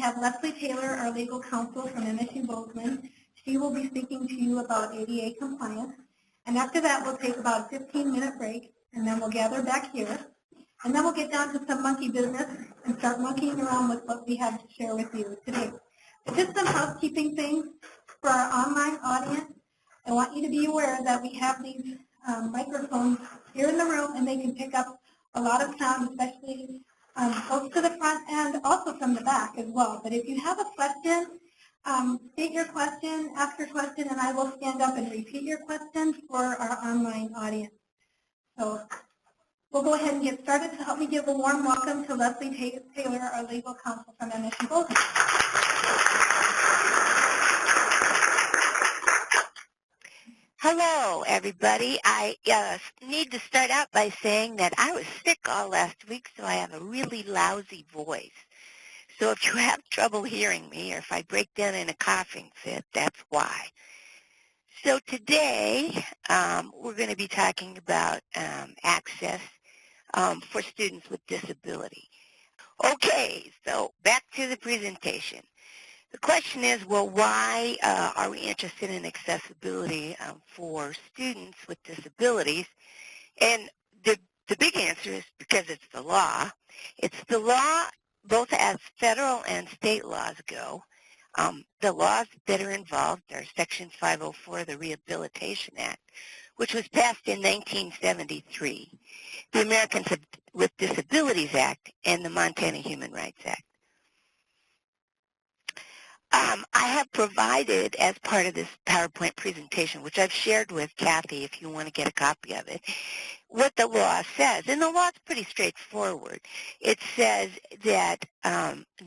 have Leslie Taylor, our legal counsel from MSU Bozeman. She will be speaking to you about ADA compliance. And after that, we'll take about a 15-minute break, and then we'll gather back here. And then we'll get down to some monkey business and start monkeying around with what we have to share with you today. But just some housekeeping things for our online audience. I want you to be aware that we have these microphones here in the room, and they can pick up a lot of sound, especially close to the front and also from the back as well. But if you have a question, state your question, ask your question, and I will stand up and repeat your question for our online audience. So we'll go ahead and get started. So help me give a warm welcome to Leslie Taylor, our legal counsel from MSU Bozeman. Hello, everybody. I need to start out by saying that I was sick all last week, so I have a really lousy voice. So if you have trouble hearing me or if I break down in a coughing fit, that's why. So today we're going to be talking about access for students with disability. Okay, so back to the presentation. The question is, well, why are we interested in accessibility for students with disabilities? And the big answer is because it's the law. It's the law both as federal and state laws go. The laws that are involved are Section 504 of the Rehabilitation Act, which was passed in 1973, the Americans with Disabilities Act, and the Montana Human Rights Act. I have provided, as part of this PowerPoint presentation, which I've shared with Kathy if you want to get a copy of it, what the law says. And the law is pretty straightforward. It says that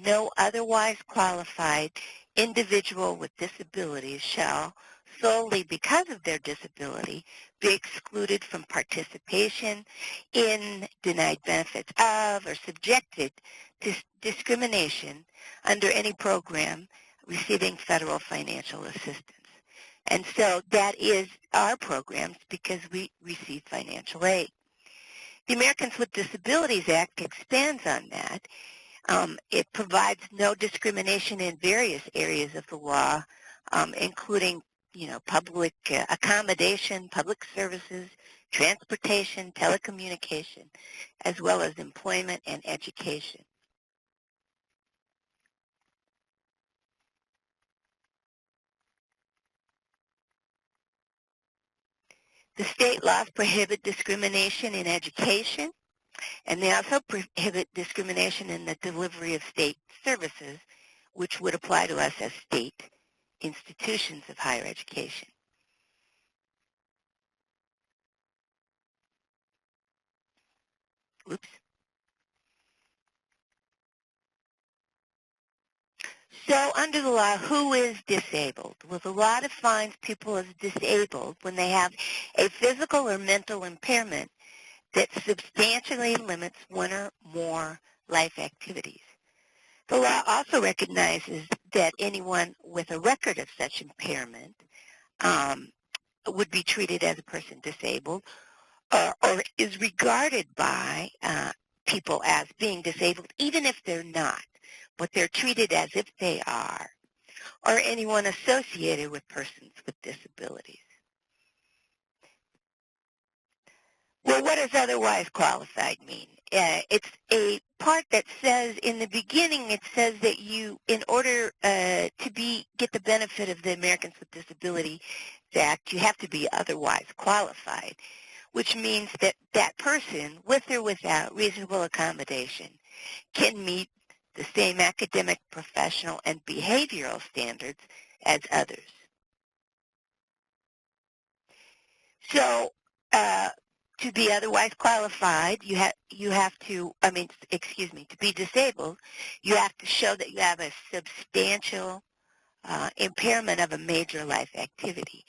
no otherwise qualified individual with disabilities shall, solely because of their disability, be excluded from participation in, denied benefits of, or subjected to discrimination under any program receiving federal financial assistance. And so that is our programs because we receive financial aid. The Americans with Disabilities Act expands on that. It provides no discrimination in various areas of the law, including, public accommodation, public services, transportation, telecommunication, as well as employment and education. The state laws prohibit discrimination in education, and they also prohibit discrimination in the delivery of state services, which would apply to us as state institutions of higher education. Oops. So under the law, who is disabled? Well, the law defines people as disabled when they have a physical or mental impairment that substantially limits one or more life activities. The law also recognizes that anyone with a record of such impairment would be treated as a person disabled or is regarded by people as being disabled, even if they're not, but they're treated as if they are, or anyone associated with persons with disabilities. Well, what does otherwise qualified mean? It's a part that says, in the beginning, it says that you, in order to get the benefit of the Americans with Disabilities Act, you have to be otherwise qualified, which means that that person, with or without reasonable accommodation, can meet the same academic, professional, and behavioral standards as others. So, to be otherwise qualified, to be disabled, you have to show that you have a substantial impairment of a major life activity.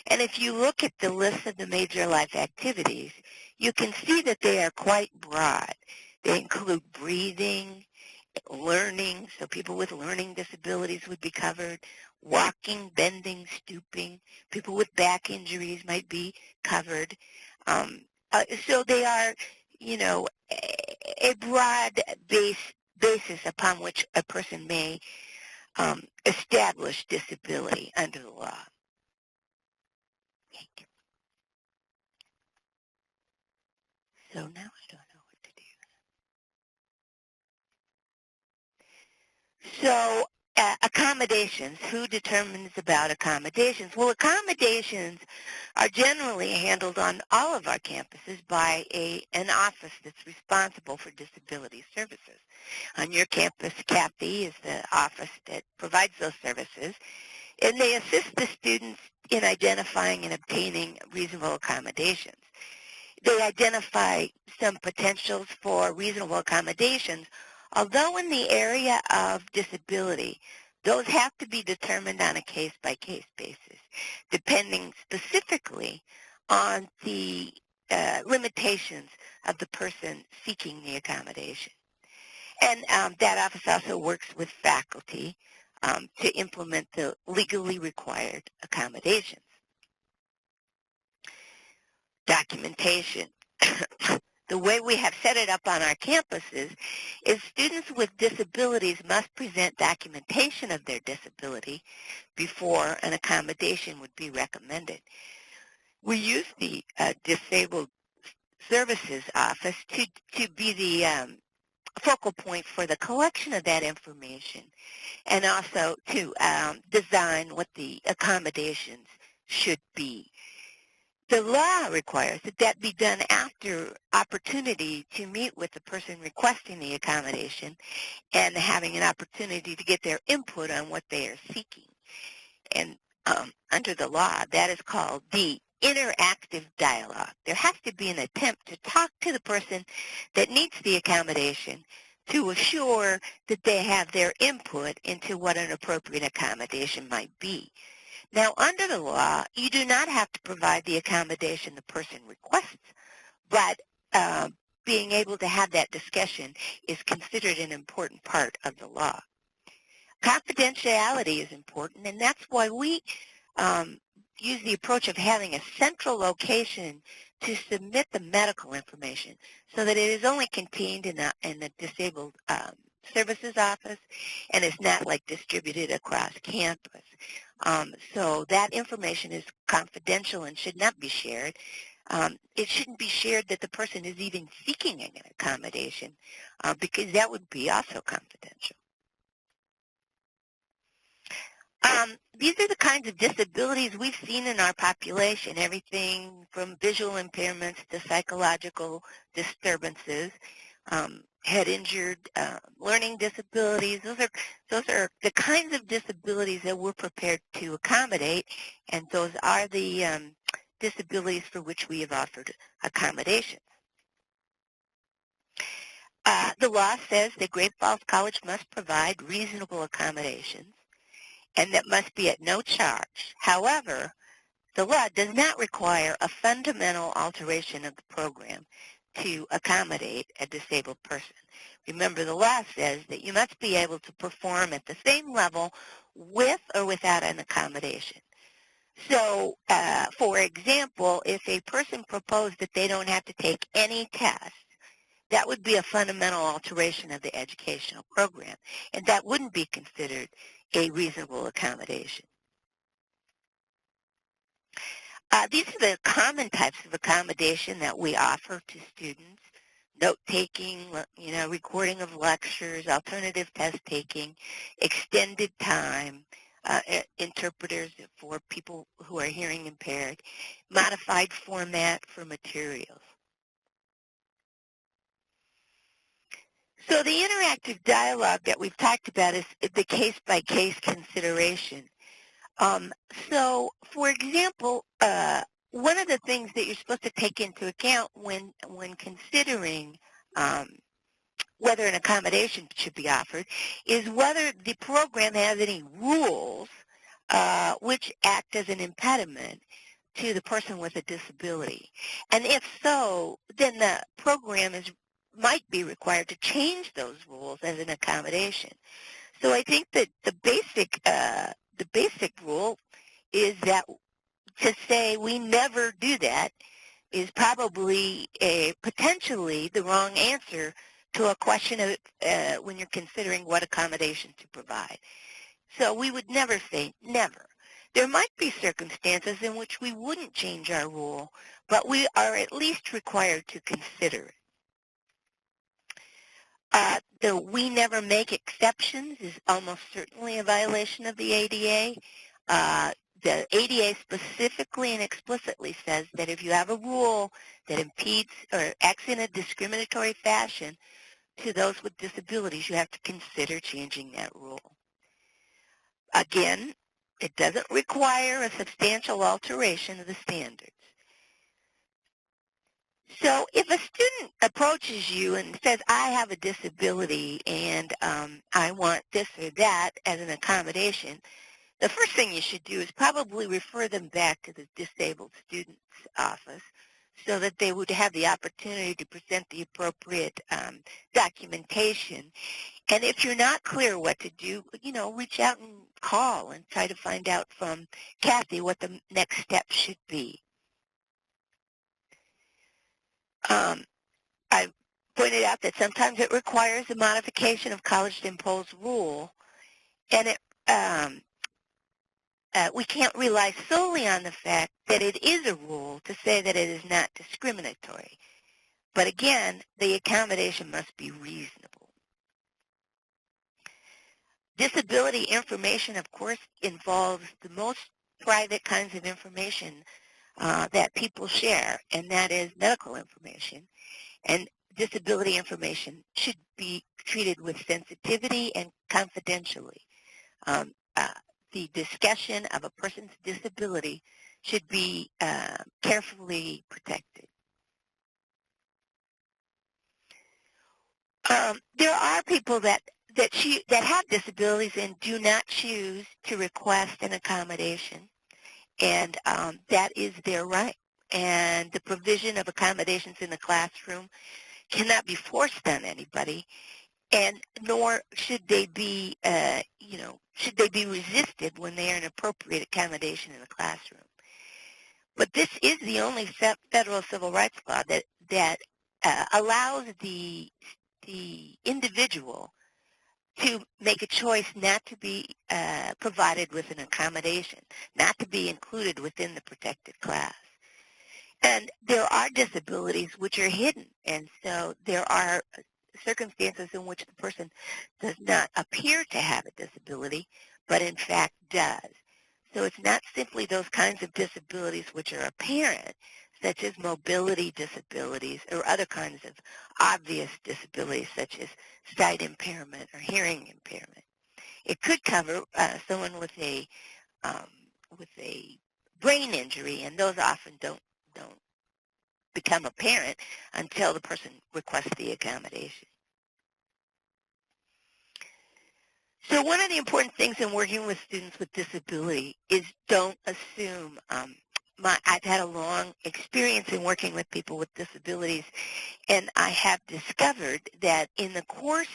And if you look at the list of the major life activities, you can see that they are quite broad. They include breathing, learning, so people with learning disabilities would be covered, walking, bending, stooping, people with back injuries might be covered. So they are, a broad-based basis upon which a person may establish disability under the law. So now I don't know what to do. So accommodations, who determines about accommodations? Well, accommodations are generally handled on all of our campuses by an office that's responsible for disability services. On your campus, CAFI is the office that provides those services, and they assist the students in identifying and obtaining reasonable accommodations. They identify some potentials for reasonable accommodations, although in the area of disability, those have to be determined on a case-by-case basis, depending specifically on the limitations of the person seeking the accommodation. And that office also works with faculty to implement the legally required accommodations. Documentation. The way we have set it up on our campuses is students with disabilities must present documentation of their disability before an accommodation would be recommended. We use the Disabled Services Office to be the focal point for the collection of that information and also to design what the accommodations should be. The law requires that that be done after opportunity to meet with the person requesting the accommodation and having an opportunity to get their input on what they are seeking. And under the law, that is called the interactive dialogue. There has to be an attempt to talk to the person that needs the accommodation to assure that they have their input into what an appropriate accommodation might be. Now, under the law, you do not have to provide the accommodation the person requests, but being able to have that discussion is considered an important part of the law. Confidentiality is important, and that's why we use the approach of having a central location to submit the medical information so that it is only contained in the Disabled Services Office and is not like distributed across campus. So that information is confidential and should not be shared. It shouldn't be shared that the person is even seeking an accommodation because that would be also confidential. These are the kinds of disabilities we've seen in our population, everything from visual impairments to psychological disturbances, head injured, learning disabilities. Those are the kinds of disabilities that we're prepared to accommodate, and those are the disabilities for which we have offered accommodations. The law says that Great Falls College must provide reasonable accommodations, and that must be at no charge. However, the law does not require a fundamental alteration of the program to accommodate a disabled person. Remember, the law says that you must be able to perform at the same level with or without an accommodation. So, for example, if a person proposed that they don't have to take any tests, that would be a fundamental alteration of the educational program, and that wouldn't be considered a reasonable accommodation. These are the common types of accommodation that we offer to students: note-taking, recording of lectures, alternative test-taking, extended time, interpreters for people who are hearing impaired, modified format for materials. So the interactive dialogue that we've talked about is the case-by-case consideration. So, for example, one of the things that you're supposed to take into account when considering whether an accommodation should be offered is whether the program has any rules which act as an impediment to the person with a disability. And if so, then the program might be required to change those rules as an accommodation. So I think that the basic rule is that to say we never do that is probably potentially the wrong answer to a question of when you're considering what accommodation to provide. So we would never say never. There might be circumstances in which we wouldn't change our rule, but we are at least required to consider it. The we never make exceptions is almost certainly a violation of the ADA. The ADA specifically and explicitly says that if you have a rule that impedes or acts in a discriminatory fashion to those with disabilities, you have to consider changing that rule. Again, it doesn't require a substantial alteration of the standards. So if a student approaches you and says, I have a disability and I want this or that as an accommodation, the first thing you should do is probably refer them back to the disabled student's office so that they would have the opportunity to present the appropriate documentation. And if you're not clear what to do, reach out and call and try to find out from Kathy what the next step should be. I pointed out that sometimes it requires a modification of college-imposed rule, and we can't rely solely on the fact that it is a rule to say that it is not discriminatory. But again, the accommodation must be reasonable. Disability information, of course, involves the most private kinds of information that people share, and that is medical information. And disability information should be treated with sensitivity and confidentially. The discussion of a person's disability should be carefully protected. There are people that have disabilities and do not choose to request an accommodation, and that is their right. And the provision of accommodations in the classroom cannot be forced on anybody, and nor should they be, resisted when they are an appropriate accommodation in the classroom. But this is the only federal civil rights law that allows the individual to make a choice not to be provided with an accommodation, not to be included within the protected class. And there are disabilities which are hidden, and so there are circumstances in which the person does not appear to have a disability, but in fact does. So it's not simply those kinds of disabilities which are apparent, such as mobility disabilities or other kinds of obvious disabilities, such as sight impairment or hearing impairment. It could cover someone with a brain injury, and those often don't become apparent until the person requests the accommodation. So one of the important things in working with students with disability is don't assume. I've had a long experience in working with people with disabilities, and I have discovered that in the course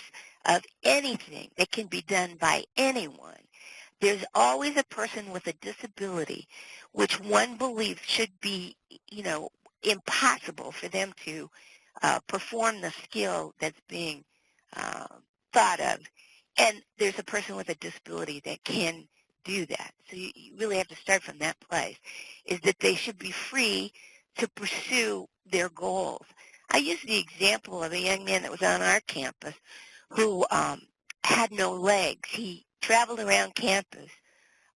of anything that can be done by anyone, there's always a person with a disability which one believes should be, impossible for them to perform the skill that's being thought of. And there's a person with a disability that can do that. So you really have to start from that place, is that they should be free to pursue their goals. I use the example of a young man that was on our campus who had no legs. He traveled around campus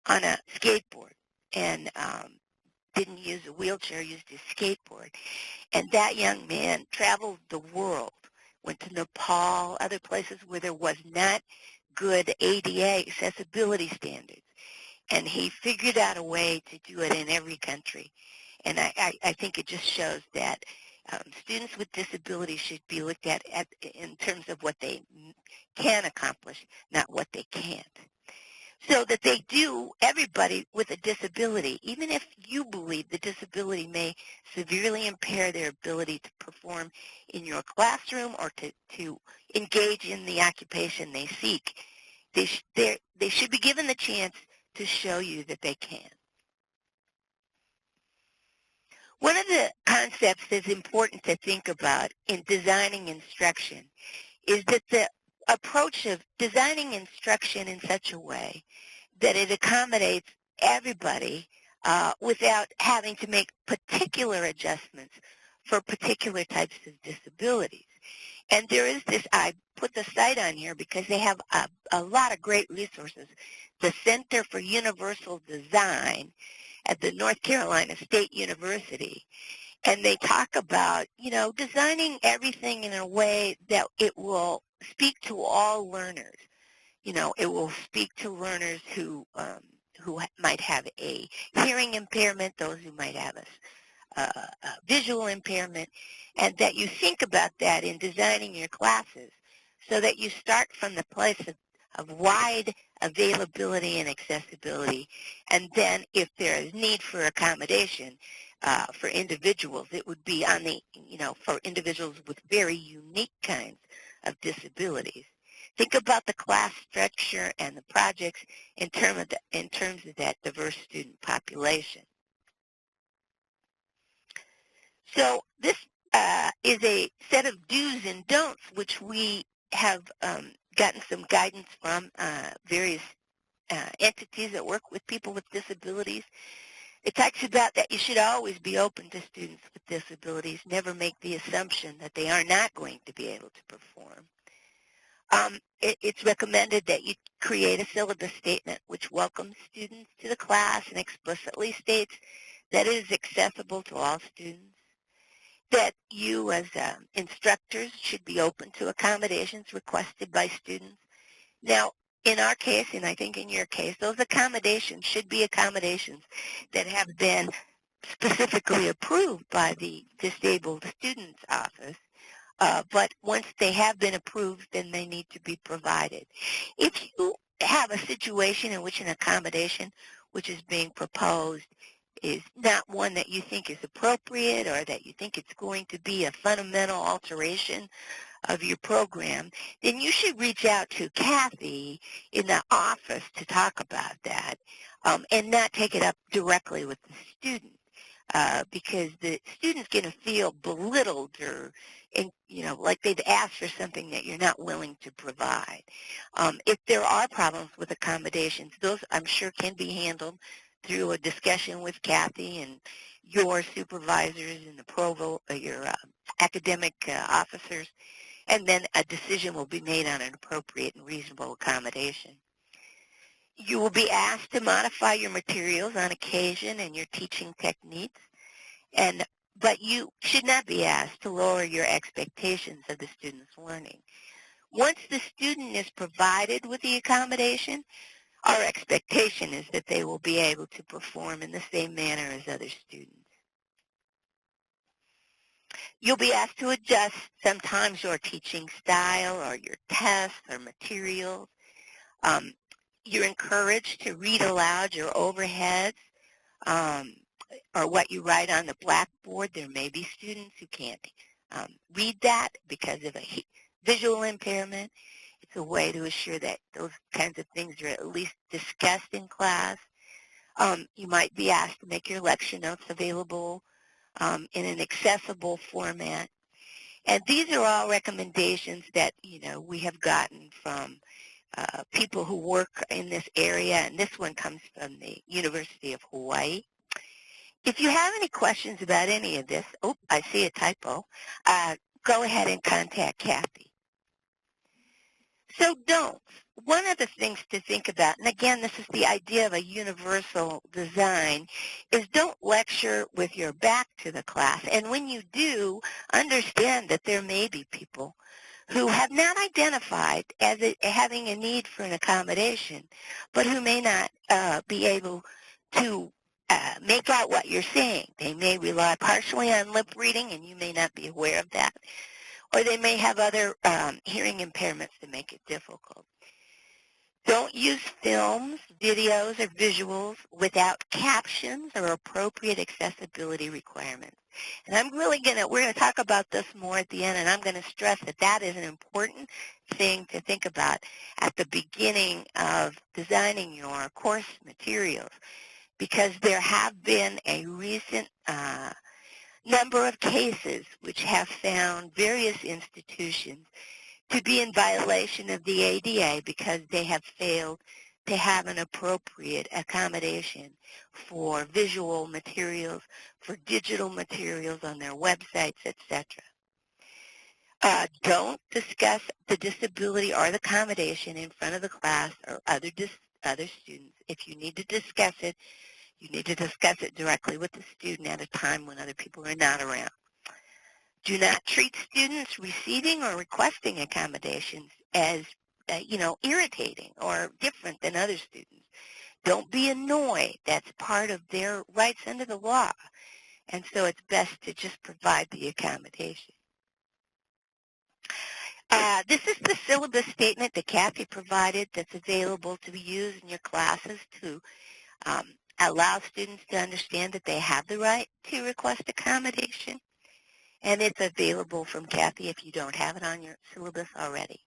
on a skateboard and didn't use a wheelchair, used his skateboard. And that young man traveled the world, went to Nepal, other places where there was not good ADA accessibility standards. And he figured out a way to do it in every country. And I think it just shows that students with disabilities should be looked at in terms of what they can accomplish, not what they can't. So that they do, everybody with a disability, even if you believe the disability may severely impair their ability to perform in your classroom or to engage in the occupation they seek, they should be given the chance to show you that they can. One of the concepts that's important to think about in designing instruction is that the approach of designing instruction in such a way that it accommodates everybody without having to make particular adjustments for particular types of disabilities. And there is this, I put the site on here because they have a lot of great resources. The Center for Universal Design at the North Carolina State University. And they talk about, designing everything in a way that it will speak to all learners. It will speak to learners who might have a hearing impairment, those who might have a visual impairment, and that you think about that in designing your classes so that you start from the place of wide availability and accessibility, and then if there is need for accommodation for individuals, it would be on the, for individuals with very unique kinds of disabilities. Think about the class structure and the projects in terms of that diverse student population. So this is a set of do's and don'ts, which we have gotten some guidance from various entities that work with people with disabilities. It talks about that you should always be open to students with disabilities, never make the assumption that they are not going to be able to perform. It's recommended that you create a syllabus statement which welcomes students to the class and explicitly states that it is accessible to all students, that you as instructors should be open to accommodations requested by students. Now, in our case, and I think in your case, those accommodations should be accommodations that have been specifically approved by the Disabled Students Office. But once they have been approved, then they need to be provided. If you have a situation in which an accommodation which is being proposed is not one that you think is appropriate or that you think it's going to be a fundamental alteration of your program, then you should reach out to Kathy in the office to talk about that and not take it up directly with the student. Because the student's going to feel belittled or, like they've asked for something that you're not willing to provide. If there are problems with accommodations, those I'm sure can be handled through a discussion with Kathy and your supervisors and the provost, your academic officers, and then a decision will be made on an appropriate and reasonable accommodation. You will be asked to modify your materials on occasion and your teaching techniques, but you should not be asked to lower your expectations of the student's learning. Once the student is provided with the accommodation, our expectation is that they will be able to perform in the same manner as other students. You'll be asked to adjust sometimes your teaching style or your tests or materials. You're encouraged to read aloud your overheads or what you write on the blackboard. There may be students who can't read that because of a visual impairment. It's a way to assure that those kinds of things are at least discussed in class. You might be asked to make your lecture notes available in an accessible format. And these are all recommendations that, we have gotten from people who work in this area, and this one comes from the University of Hawaii. If you have any questions about any of this, I see a typo, go ahead and contact Kathy. So don'ts. One of the things to think about, and again, this is the idea of a universal design, is don't lecture with your back to the class. And when you do, understand that there may be people who have not identified as having a need for an accommodation, but who may not be able to make out what you're saying. They may rely partially on lip reading, and you may not be aware of that. Or they may have other hearing impairments that make it difficult. Don't use films, videos, or visuals without captions or appropriate accessibility requirements. And we're going to talk about this more at the end, and I'm going to stress that that is an important thing to think about at the beginning of designing your course materials, because there have been a recent number of cases which have found various institutions to be in violation of the ADA because they have failed to have an appropriate accommodation for visual materials, for digital materials on their websites, etc. Don't discuss the disability or the accommodation in front of the class or other students. If you need to discuss it, you need to discuss it directly with the student at a time when other people are not around. Do not treat students receiving or requesting accommodations as, irritating or different than other students. Don't be annoyed. That's part of their rights under the law. And so it's best to just provide the accommodation. This is the syllabus statement that Kathy provided that's available to be used in your classes to allow students to understand that they have the right to request accommodation. And it's available from Kathy if you don't have it on your syllabus already.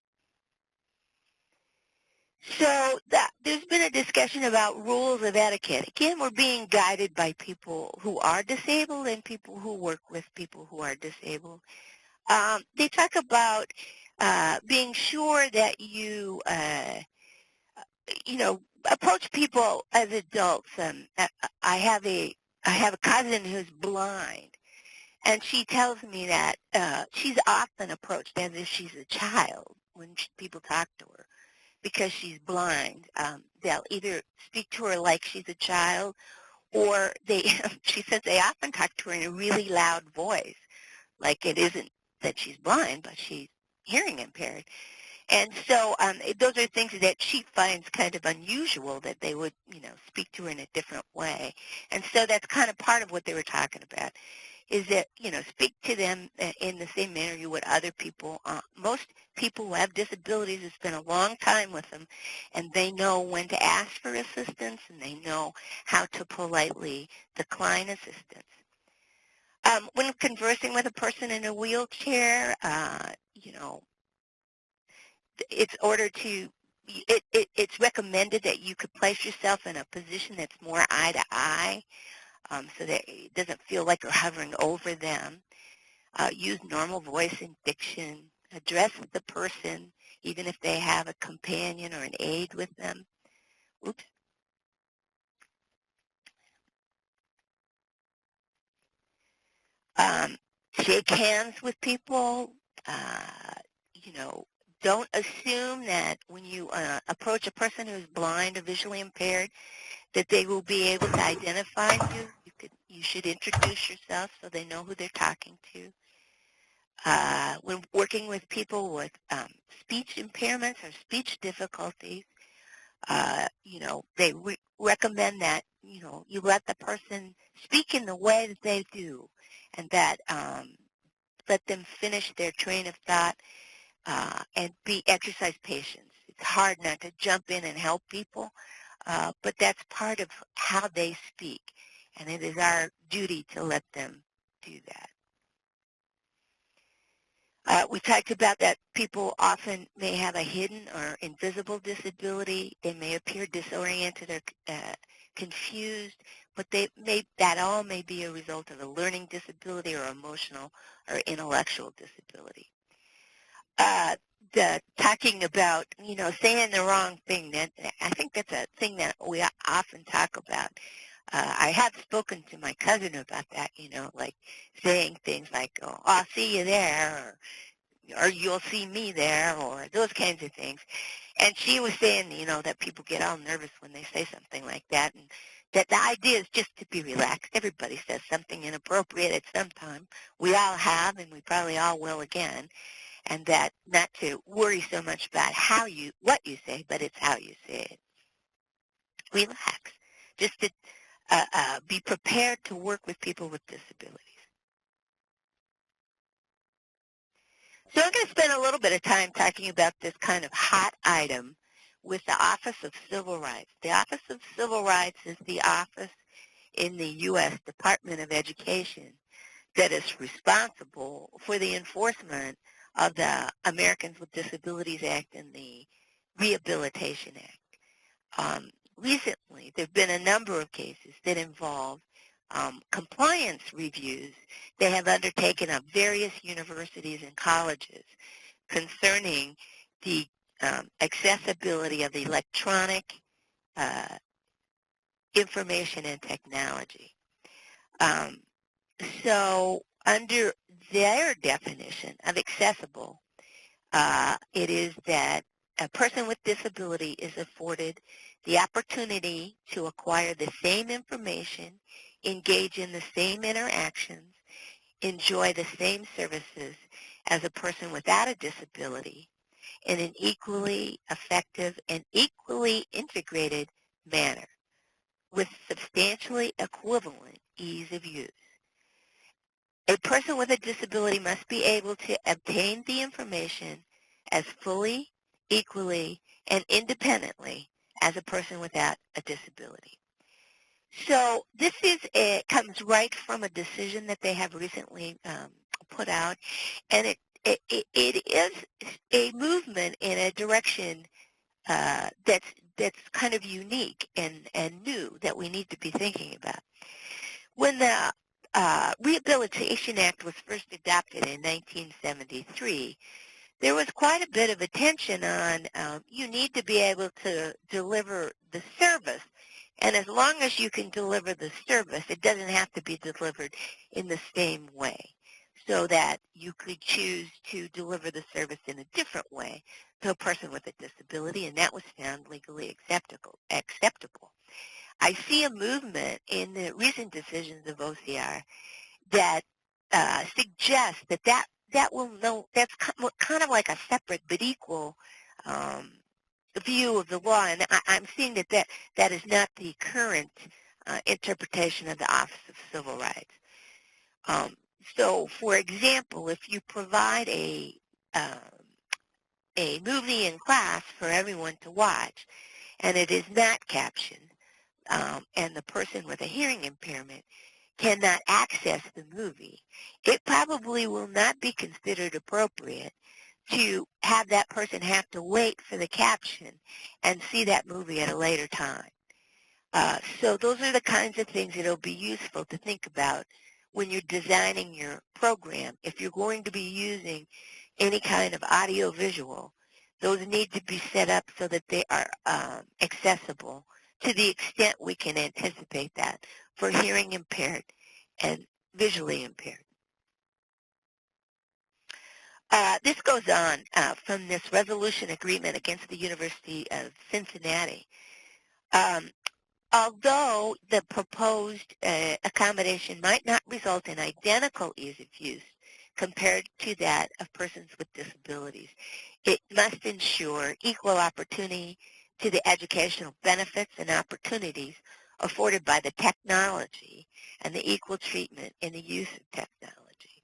So there's been a discussion about rules of etiquette. Again, we're being guided by people who are disabled and people who work with people who are disabled. They talk about being sure that you, approach people as adults. I have a cousin who's blind, and she tells me that she's often approached as if she's a child when people talk to her because she's blind. They'll either speak to her like she's a child, or she says they often talk to her in a really loud voice, like it isn't that she's blind, but she's hearing impaired. And so those are things that she finds kind of unusual, that they would, speak to her in a different way. And so that's kind of part of what they were talking about, is that, speak to them in the same manner you would other people. Most people who have disabilities have spent a long time with them, and they know when to ask for assistance, and they know how to politely decline assistance. When conversing with a person in a wheelchair, it's recommended that you could place yourself in a position that's more eye to eye, so that it doesn't feel like you're hovering over them. Use normal voice and diction. Address the person, even if they have a companion or an aide with them. Oops. Shake hands with people. Don't assume that when you approach a person who's blind or visually impaired that they will be able to identify you. You should introduce yourself so they know who they're talking to. When working with people with speech impairments or speech difficulties, they recommend that, you let the person speak in the way that they do, and that let them finish their train of thought and exercise patience. It's hard not to jump in and help people, but that's part of how they speak, and it is our duty to let them do that. We talked about that people often may have a hidden or invisible disability. They may appear disoriented or confused, but that all may be a result of a learning disability or emotional or intellectual disability. Talking about, saying the wrong thing, I think that's a thing that we often talk about. I have spoken to my cousin about that, like saying things like, oh, I'll see you there, or you'll see me there, or those kinds of things. And she was saying, that people get all nervous when they say something like that, and that the idea is just to be relaxed. Everybody says something inappropriate at some time. We all have, and we probably all will again. And that not to worry so much about what you say, but it's how you say it. Relax. Just to be prepared to work with people with disabilities. So I'm going to spend a little bit of time talking about this kind of hot item with the Office of Civil Rights. The Office of Civil Rights is the office in the U.S. Department of Education that is responsible for the enforcement of the Americans with Disabilities Act and the Rehabilitation Act. Recently, there have been a number of cases that involve compliance reviews they have undertaken of various universities and colleges concerning the accessibility of electronic information and technology. So under their definition of accessible, it is that a person with disability is afforded the opportunity to acquire the same information, engage in the same interactions, enjoy the same services as a person without a disability in an equally effective and equally integrated manner with substantially equivalent ease of use. A person with a disability must be able to obtain the information as fully, equally, and independently as a person without a disability. So this comes right from a decision that they have recently put out, and it is a movement in a direction that's kind of unique and new that we need to be thinking about. When the Rehabilitation Act was first adopted in 1973, there was quite a bit of attention on you need to be able to deliver the service, and as long as you can deliver the service, it doesn't have to be delivered in the same way, so that you could choose to deliver the service in a different way to a person with a disability, and that was found legally acceptable. I see a movement in the recent decisions of OCR that suggests that will know that's kind of like a separate but equal view of the law, and I'm seeing that is not the current interpretation of the Office of Civil Rights. So, for example, if you provide a movie in class for everyone to watch, and it is not captioned, and the person with a hearing impairment cannot access the movie, it probably will not be considered appropriate to have that person have to wait for the caption and see that movie at a later time. So those are the kinds of things that will be useful to think about when you're designing your program. If you're going to be using any kind of audio-visual, those need to be set up so that they are accessible to the extent we can anticipate that for hearing impaired and visually impaired. This goes on from this resolution agreement against the University of Cincinnati. Although the proposed accommodation might not result in identical ease of use compared to that of persons with disabilities, it must ensure equal opportunity to the educational benefits and opportunities afforded by the technology and the equal treatment in the use of technology.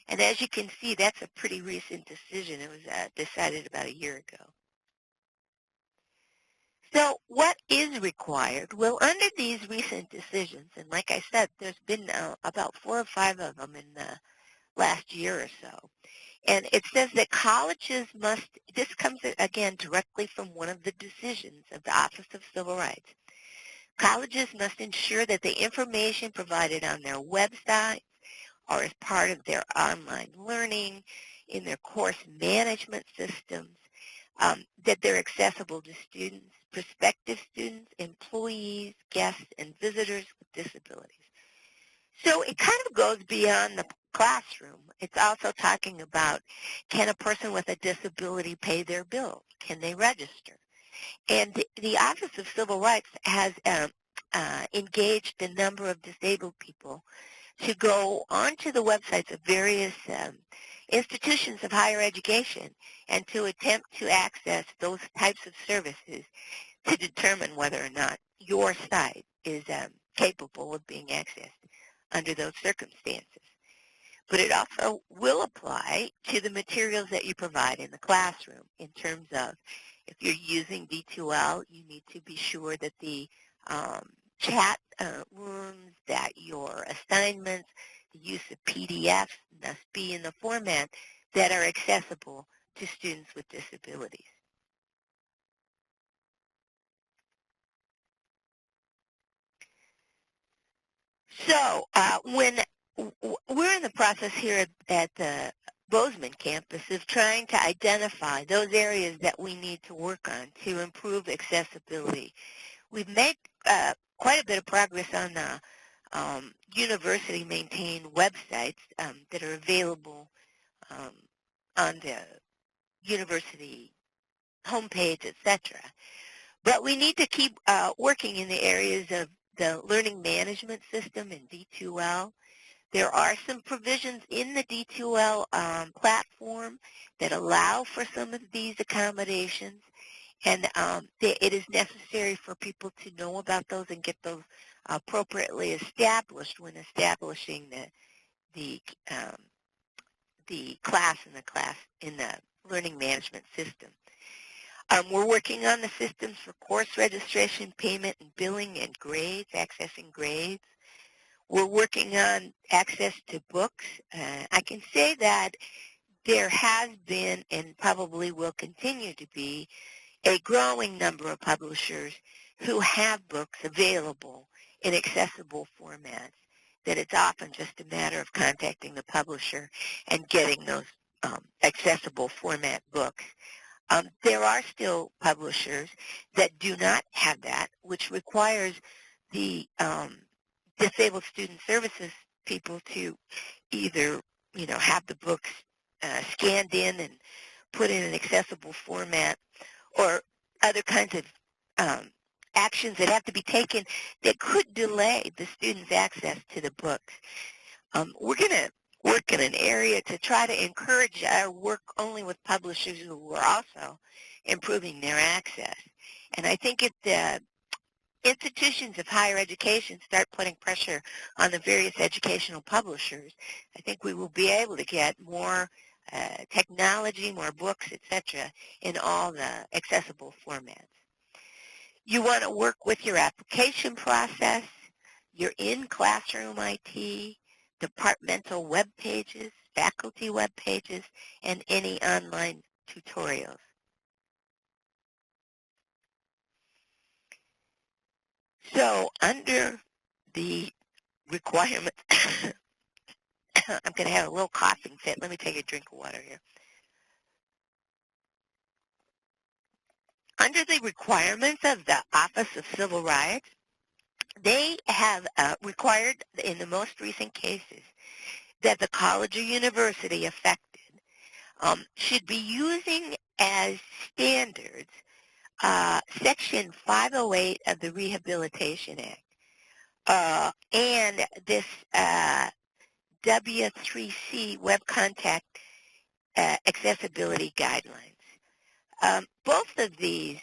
And as you can see, that's a pretty recent decision. It was decided about a year ago. So what is required? Well, under these recent decisions, and like I said, there's been about 4 or 5 of them in the last year or so, and it says that colleges must, this comes again directly from one of the decisions of the Office of Civil Rights, colleges must ensure that the information provided on their website or as part of their online learning, in their course management systems, that they're accessible to students, prospective students, employees, guests, and visitors with disabilities. So it kind of goes beyond the classroom. It's also talking about, can a person with a disability pay their bills? Can they register? And the Office of Civil Rights has engaged a number of disabled people to go onto the websites of various institutions of higher education and to attempt to access those types of services to determine whether or not your site is capable of being accessed under those circumstances. But it also will apply to the materials that you provide in the classroom in terms of, if you're using D2L, you need to be sure that the chat rooms, that your assignments, the use of PDFs must be in the format that are accessible to students with disabilities. So when we're in the process here at the Bozeman campus of trying to identify those areas that we need to work on to improve accessibility. We've made quite a bit of progress on the university-maintained websites that are available on the university homepage, etc. But we need to keep working in the areas of the learning management system in D2L. There are some provisions in the D2L platform that allow for some of these accommodations, and it is necessary for people to know about those and get those appropriately established when establishing the class in the learning management system. We're working on the systems for course registration, payment, and billing, and grades, accessing grades. We're working on access to books. I can say that there has been and probably will continue to be a growing number of publishers who have books available in accessible formats, that it's often just a matter of contacting the publisher and getting those accessible format books. There are still publishers that do not have that, which requires the disabled student services people to either, have the books scanned in and put in an accessible format, or other kinds of actions that have to be taken that could delay the student's access to the books. We're going to work in an area to try to encourage our work only with publishers who are also improving their access. And I think if the institutions of higher education start putting pressure on the various educational publishers, I think we will be able to get more technology, more books, etc., in all the accessible formats. You want to work with your application process, your in-classroom IT, departmental web pages, faculty web pages, and any online tutorials. So under the requirements, I'm going to have a little coughing fit. Let me take a drink of water here. Under the requirements of the Office of Civil Rights, they have required in the most recent cases that the college or university affected should be using as standards Section 508 of the Rehabilitation Act and this W3C Web Contact Accessibility Guidelines. Both of these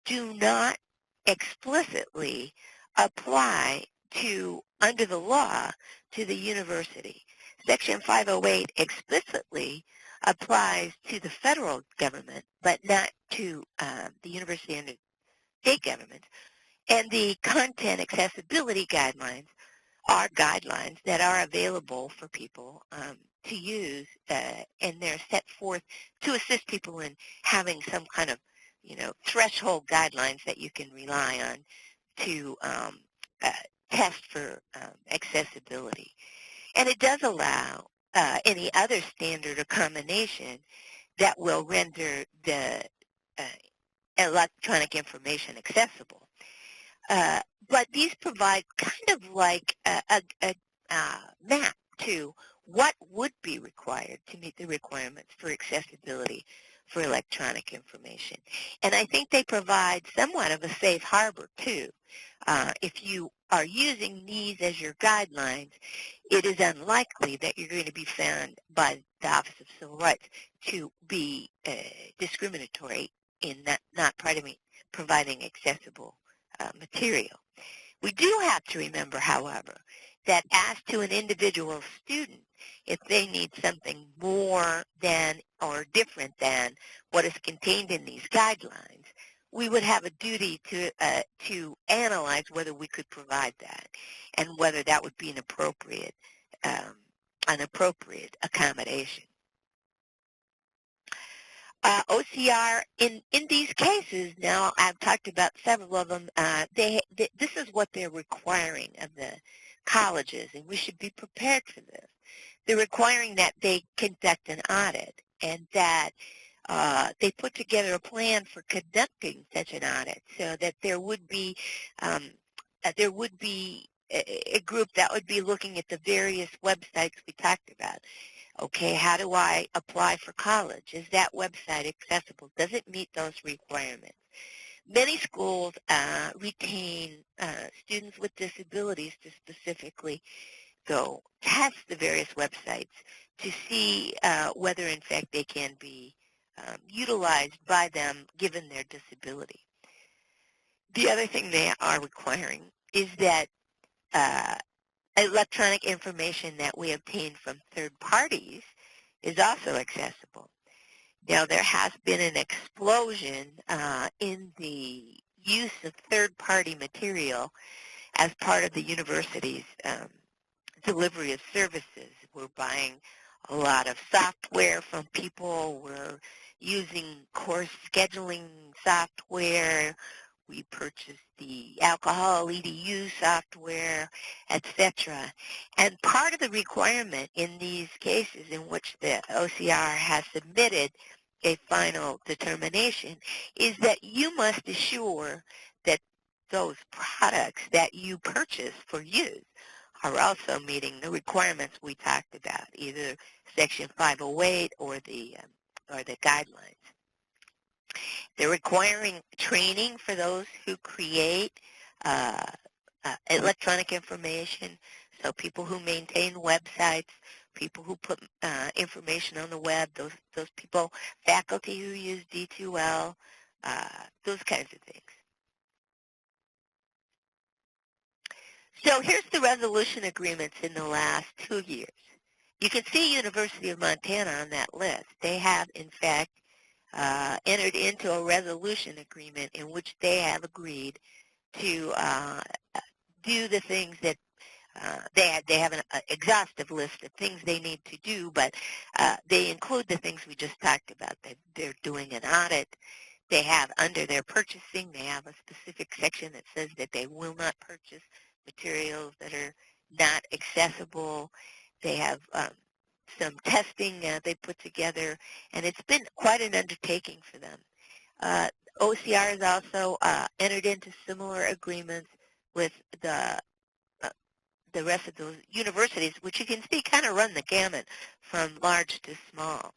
do not explicitly apply to, under the law, to the university. Section 508 explicitly applies to the federal government, but not to the university and the state governments. And the content accessibility guidelines are guidelines that are available for people to use, and they're set forth to assist people in having some kind of, threshold guidelines that you can rely on to test for accessibility. And it does allow any other standard or combination that will render the electronic information accessible. But these provide kind of like a map to what would be required to meet the requirements for accessibility for electronic information. And I think they provide somewhat of a safe harbor, too. If you are using these as your guidelines, it is unlikely that you're going to be found by the Office of Civil Rights to be discriminatory in not providing accessible material. We do have to remember, however, that as to an individual student, if they need something more than or different than what is contained in these guidelines, we would have a duty to analyze whether we could provide that and whether that would be an appropriate accommodation. OCR, in these cases, now I've talked about several of them, this is what they're requiring of the colleges, and we should be prepared for this. they're requiring that they conduct an audit and that they put together a plan for conducting such an audit so that there would be a group that would be looking at the various websites we talked about. Okay, how do I apply for college? Is that website accessible? Does it meet those requirements? Many schools retain students with disabilities to specifically go test the various websites to see whether in fact they can be utilized by them given their disability. The other thing they are requiring is that electronic information that we obtain from third parties is also accessible. Now, there has been an explosion in the use of third-party material as part of the university's delivery of services. We're buying a lot of software from people. We're using course scheduling software. We purchased the alcohol EDU software, etc. And part of the requirement in these cases in which the OCR has submitted a final determination is that you must assure that those products that you purchase for use are also meeting the requirements we talked about, either Section 508 or the guidelines. They're requiring training for those who create electronic information, so people who maintain websites, people who put information on the web, those people, faculty who use D2L, those kinds of things. So here's the resolution agreements in the last 2 years. You can see University of Montana on that list. They have, in fact, entered into a resolution agreement in which they have agreed to do the things that they have an exhaustive list of things they need to do, but they include the things we just talked about. They're doing an audit. They have, under their purchasing, they have a specific section that says that they will not purchase materials that are not accessible. They have some testing they put together, and it's been quite an undertaking for them. OCR has also entered into similar agreements with the rest of those universities, which you can see kind of run the gamut from large to small.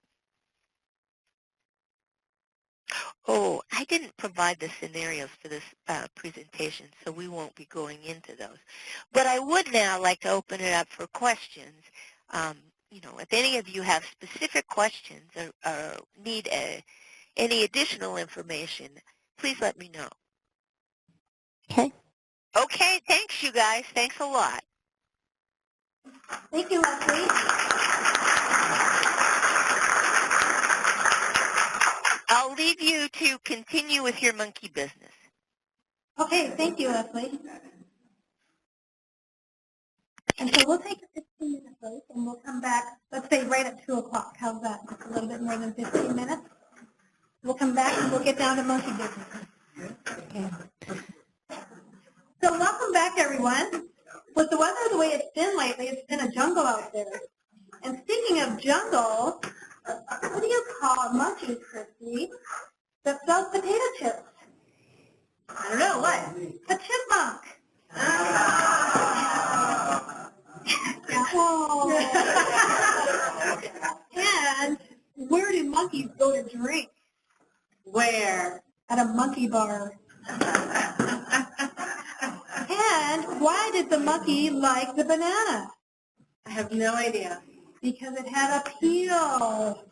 Oh, I didn't provide the scenarios for this presentation, so we won't be going into those. But I would now like to open it up for questions. You know, if any of you have specific questions or need any additional information, please let me know. Okay. Okay, thanks, you guys. Thanks a lot. Thank you, Leslie. I'll leave you to continue with your monkey business. Okay, thank you, Leslie. And so we'll take a 15-minute break, and we'll come back, let's say right at 2 o'clock. How's that? Just a little bit more than 15 minutes. We'll come back, and we'll get down to monkey business. Okay. So welcome back, everyone. With the weather the way it's been lately, it's been a jungle out there. And speaking of jungle, what do you call a monkey, Christy, that sells potato chips? I don't know, what? A chipmunk. And where do monkeys go to drink? Where? At a monkey bar. And why did the monkey like the banana? I have no idea. Because it had a peel.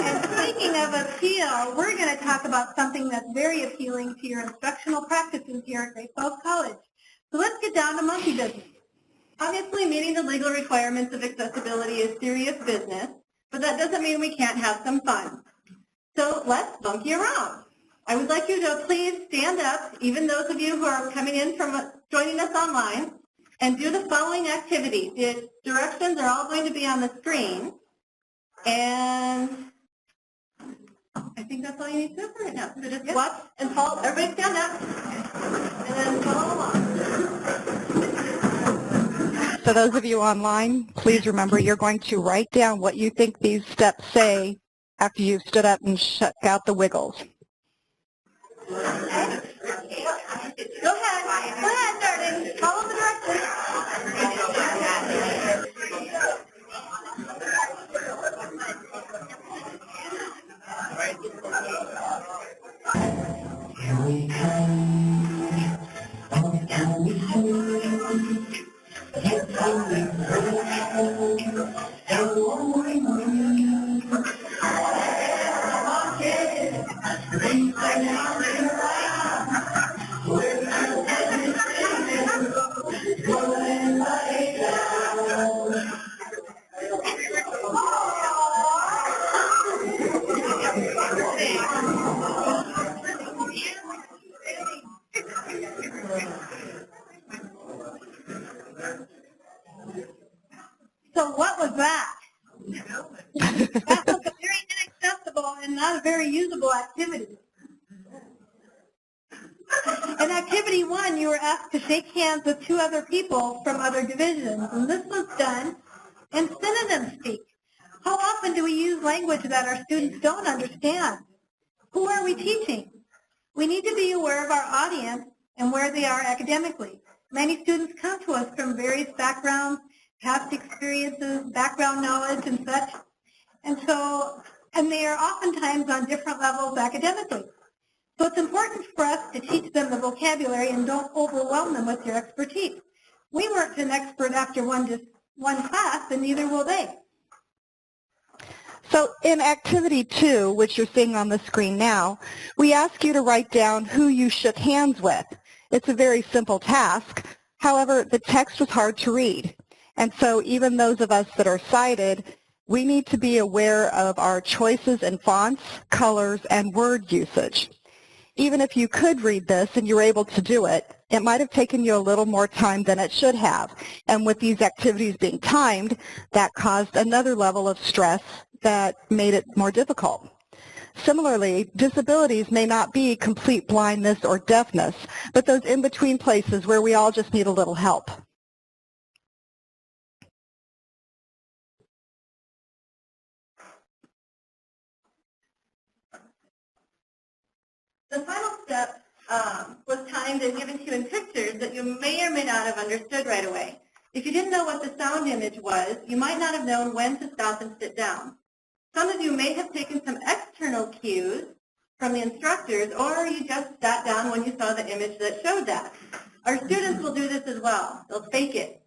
And speaking of a peel, we're going to talk about something that's very appealing to your instructional practices here at Great Falls College. So let's get down to monkey business. Obviously, meeting the legal requirements of accessibility is serious business, but that doesn't mean we can't have some fun. So let's monkey around. I would like you to please stand up, even those of you who are coming in from joining us online, and do the following activity. The directions are all going to be on the screen, and I think that's all you need to do for right now. So just watch and follow. Everybody stand up, and then follow along. For those of you online, please remember you're going to write down what you think these steps say after you've stood up and shut out the wiggles. Go ahead. Go ahead, Jordan. Follow the directions. So what was that? That was a very inaccessible and not a very usable activity. In activity 1, you were asked to shake hands with 2 other people from other divisions, and this was done in synonym speak. How often do we use language that our students don't understand? Who are we teaching? We need to be aware of our audience and where they are academically. Many students come to us from various backgrounds, past experiences, background knowledge, and such. And they are oftentimes on different levels academically. So it's important for us to teach them the vocabulary and don't overwhelm them with your expertise. We weren't an expert after one class, and neither will they. So in activity 2, which you're seeing on the screen now, we ask you to write down who you shook hands with. It's a very simple task. However, the text was hard to read. And so even those of us that are sighted, we need to be aware of our choices in fonts, colors, and word usage. Even if you could read this and you're able to do it, it might have taken you a little more time than it should have. And with these activities being timed, that caused another level of stress that made it more difficult. Similarly, disabilities may not be complete blindness or deafness, but those in-between places where we all just need a little help. The final step was timed and given to you in pictures that you may or may not have understood right away. If you didn't know what the sound image was, you might not have known when to stop and sit down. Some of you may have taken some external cues from the instructors, or you just sat down when you saw the image that showed that. Our students will do this as well. They'll fake it.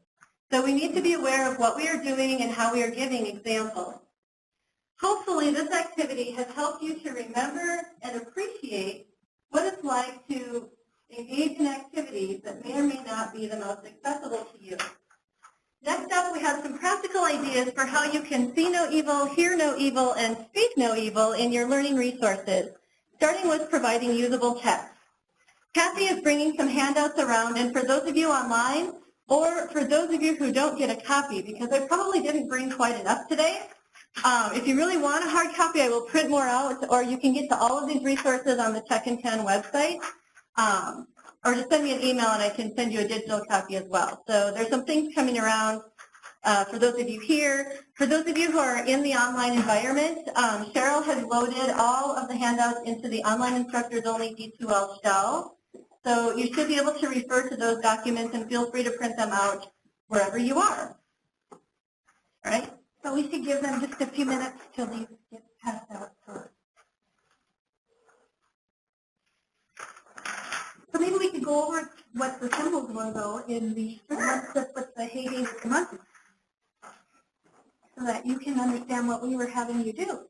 So we need to be aware of what we are doing and how we are giving examples. Hopefully this activity has helped you to remember and appreciate what it's like to engage in activities that may or may not be the most accessible to you. Next up, we have some practical ideas for how you can see no evil, hear no evil, and speak no evil in your learning resources, starting with providing usable text. Kathy is bringing some handouts around, and for those of you online, or for those of you who don't get a copy, because I probably didn't bring quite enough today, if you really want a hard copy, I will print more out, or you can get to all of these resources on the Tech in 10 website, or just send me an email and I can send you a digital copy as well. So there's some things coming around for those of you here. For those of you who are in the online environment, Cheryl has loaded all of the handouts into the online instructors only D2L shell. So you should be able to refer to those documents and feel free to print them out wherever you are. All right? So we should give them just a few minutes till these get passed out. So maybe we could go over what the symbols were, though, in the ones that put the Hey David Month, so that you can understand what we were having you do.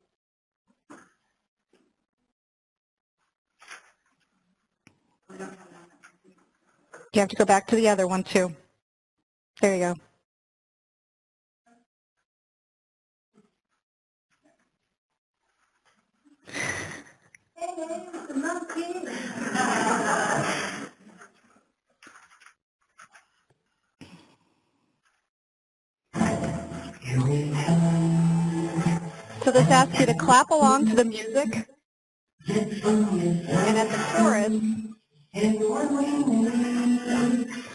You have to go back to the other one, too. There you go. Hey, it's the monkey. So this asks you to clap along to the music, and at the chorus,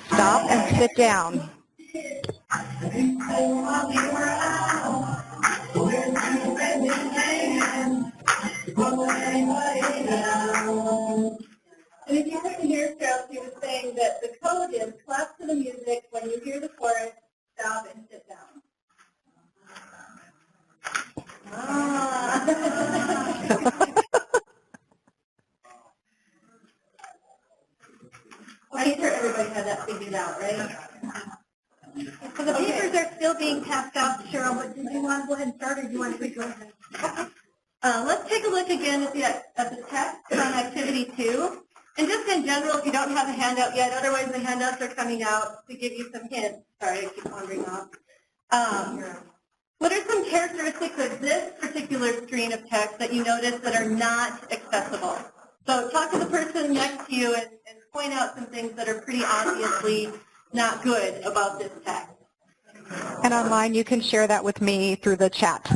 stop and sit down. And if you listen here, Cheryl, she was saying that the code is clap to the music. When you hear the chorus, stop and sit down. Ah. I'm sure everybody had that figured out, right? So the papers are still being passed out, Cheryl, but do you want to go ahead and start, or do you want to go ahead? Okay. Let's take a look again at the text from Activity 2. And just in general, if you don't have a handout yet, otherwise the handouts are coming out to give you some hints. Sorry, I keep wandering off. What are some characteristics of this particular screen of text that you notice that are not accessible? So talk to the person next to you and point out some things that are pretty obviously not good about this text. And online, you can share that with me through the chat.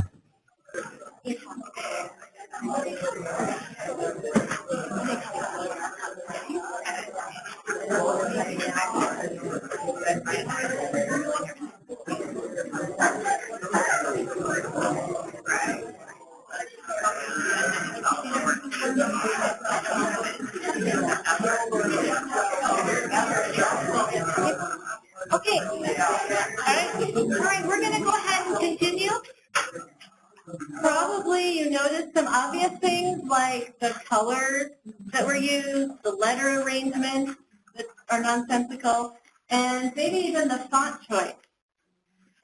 Okay. All right, we're going to go ahead and continue. Probably you noticed some obvious things like the colors that were used, the letter arrangements that are nonsensical, and maybe even the font choice.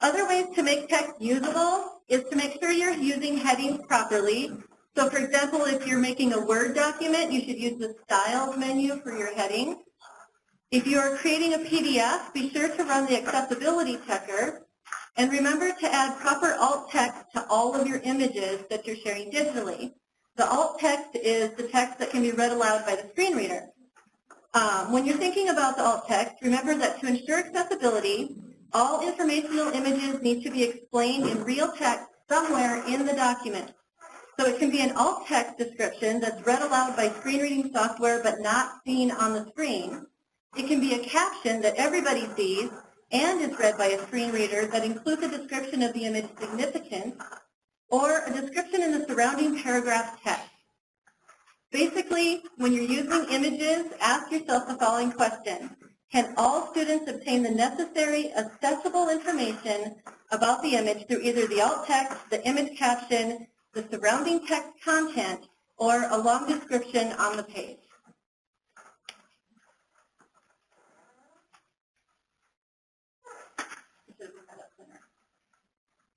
Other ways to make text usable is to make sure you're using headings properly. So for example, if you're making a Word document, you should use the Styles menu for your headings. If you are creating a PDF, be sure to run the accessibility checker. And remember to add proper alt text to all of your images that you're sharing digitally. The alt text is the text that can be read aloud by the screen reader. When you're thinking about the alt text, remember that to ensure accessibility, all informational images need to be explained in real text somewhere in the document. So it can be an alt text description that's read aloud by screen reading software but not seen on the screen. It can be a caption that everybody sees and is read by a screen reader that includes a description of the image significance or a description in the surrounding paragraph text. Basically, when you're using images, ask yourself the following question. Can all students obtain the necessary accessible information about the image through either the alt text, the image caption, the surrounding text content, or a long description on the page?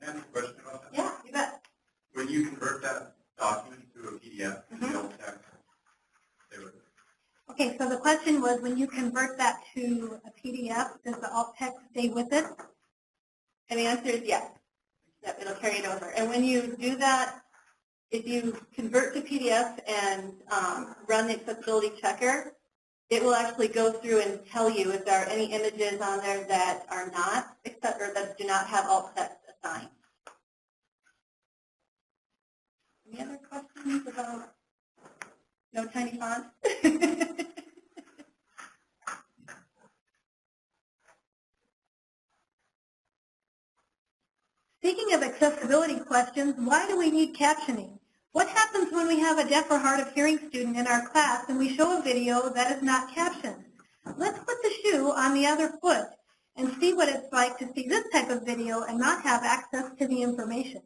I have a question about that. Yeah, you bet. When you convert that document to a PDF, the alt text, Okay, so the question was, when you convert that to a PDF, does the alt text stay with it? And the answer is yes. Yep, it'll carry it over. And when you do that, if you convert to PDF and run the accessibility checker, it will actually go through and tell you if there are any images on there that are not, or that do not have alt text assigned. Any other questions about no tiny font? Speaking of accessibility questions, why do we need captioning? What happens when we have a deaf or hard of hearing student in our class and we show a video that is not captioned? Let's put the shoe on the other foot and see what it's like to see this type of video and not have access to the information.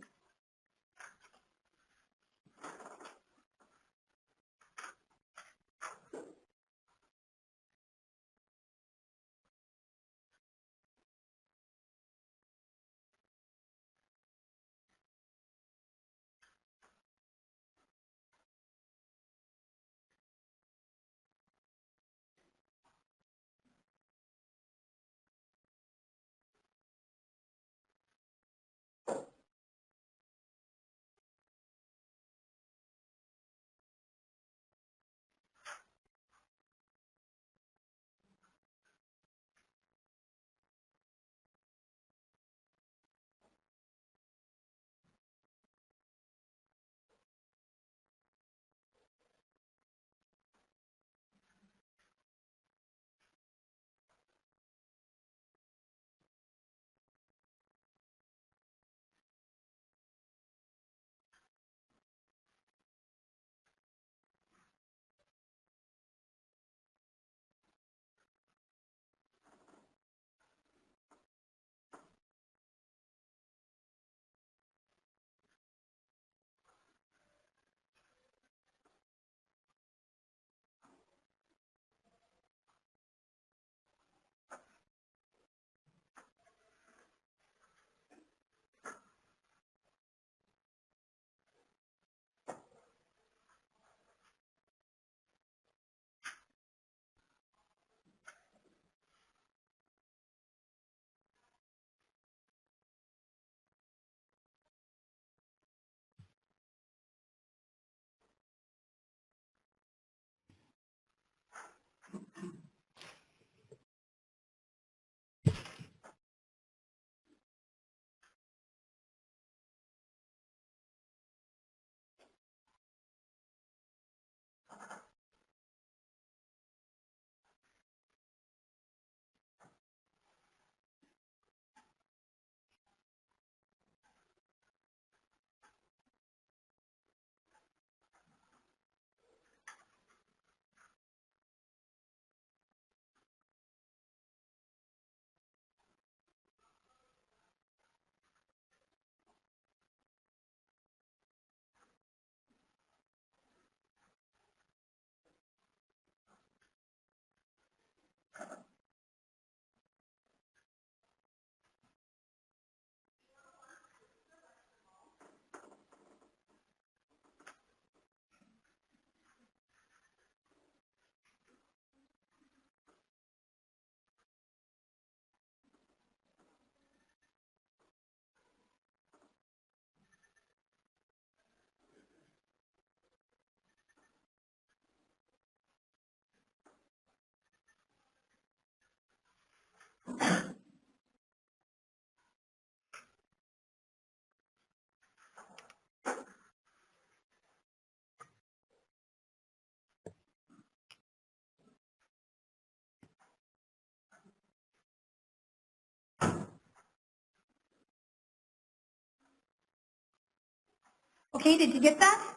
Okay, did you get that?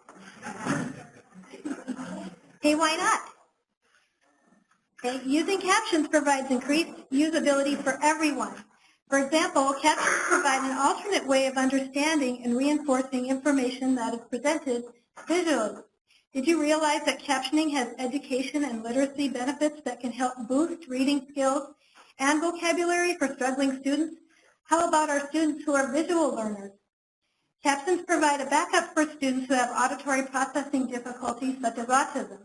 Okay, why not? Okay, using captions provides increased usability for everyone. For example, captions provide an alternate way of understanding and reinforcing information that is presented visually. Did you realize that captioning has education and literacy benefits that can help boost reading skills and vocabulary for struggling students? How about our students who are visual learners? Captions provide a backup for students who have auditory processing difficulties such as autism.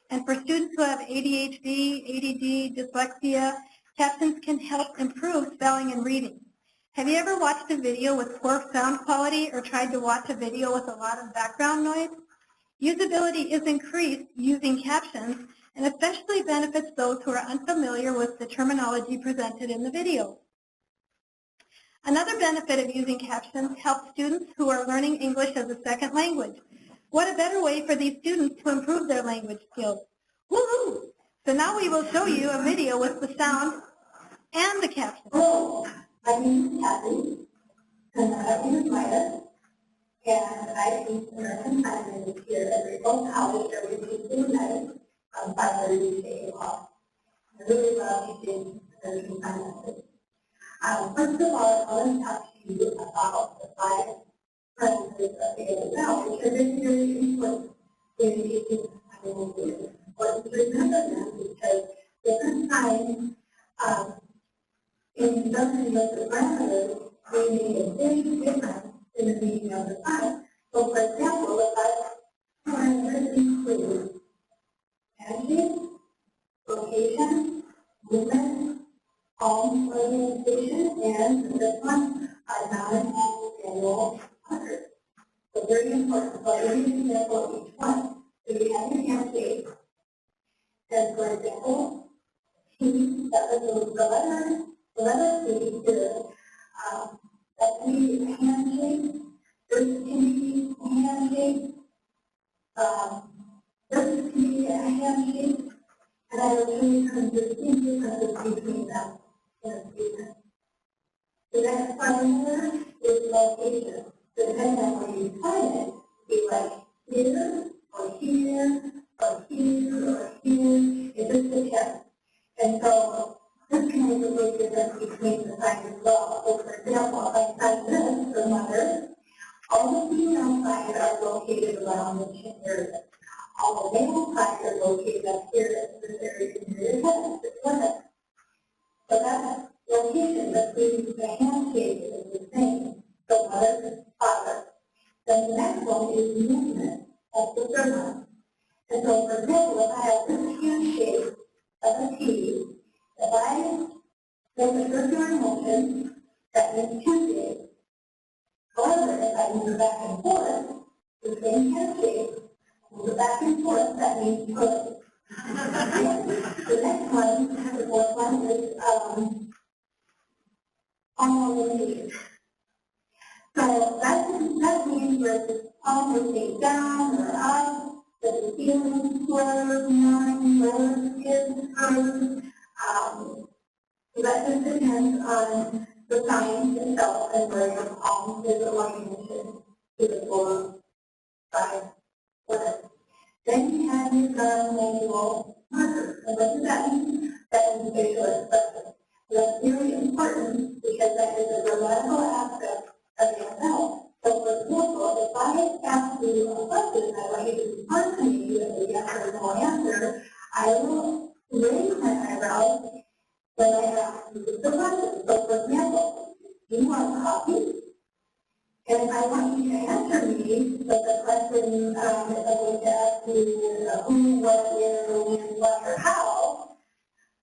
And for students who have ADHD, ADD, dyslexia, captions can help improve spelling and reading. Have you ever watched a video with poor sound quality or tried to watch a video with a lot of background noise? Usability is increased using captions and especially benefits those who are unfamiliar with the terminology presented in the video. Another benefit of using captions helps students who are learning English as a second language. What a better way for these students to improve their language skills. Woohoo! So now we will show you a video with the sound and the captions. Hello, my name is Kathy, and I'm a writer, and I teach American Sign Language here at Rayfield College every Tuesday night from 5:30 to 8 o'clock. I really love teaching American Sign Language. First of all, I want to talk to you about the 5 premises of ASL, which are very, very important when teaching sign language. It's important to remember them because different signs in conjunction with the parameters, they make a big difference in the meaning of the sign. So, for example, if I parameters include handshake, location, movement, palm orientation, and this one, non-manual markers. So, very important. So, I'll give you an example of each one. So, you have your handshake, and for example, T, that was the letter. The letter C is that can be a handshake, this can be a handshake, this can be a handshake, and I will show you some distinct differences between them in a few minutes. The next parameter is location. So depending on where you find it, be like here, or here, or here, or here, if it's the chest. And so this can make a big difference between the signs as well. So for example, if I sign this for mother, all the female signs are located around the chin area. All the male signs are located up here at this area near your head, this limit. So that location between the handshake is the same. So mother, father. Then the next one is movement. That's the third one. And so for example, if I have this handshake of a T, if I make a circular motion, that means handshake. However, if I move it back and forth, the same handshake, move it back and forth, that means push. The next one, the fourth one, is palm. So that means where the palm will stay down or up, that the feeling slow, nine, where the skin curves. So that just depends on the sign itself and where your palm is oriented to the forearm side. Then you have your manual marker. And what does that mean? That is facial expression. That's very important because that is a grammatical aspect of ASL. So for example, if I ask you a question, I want you to respond to me with a yes or no answer, I will raise my eyebrows when I ask you the question. So for example, you want coffee? And if I want you to answer me with the question, if I'm going to ask you who, what, where, when, what, or how,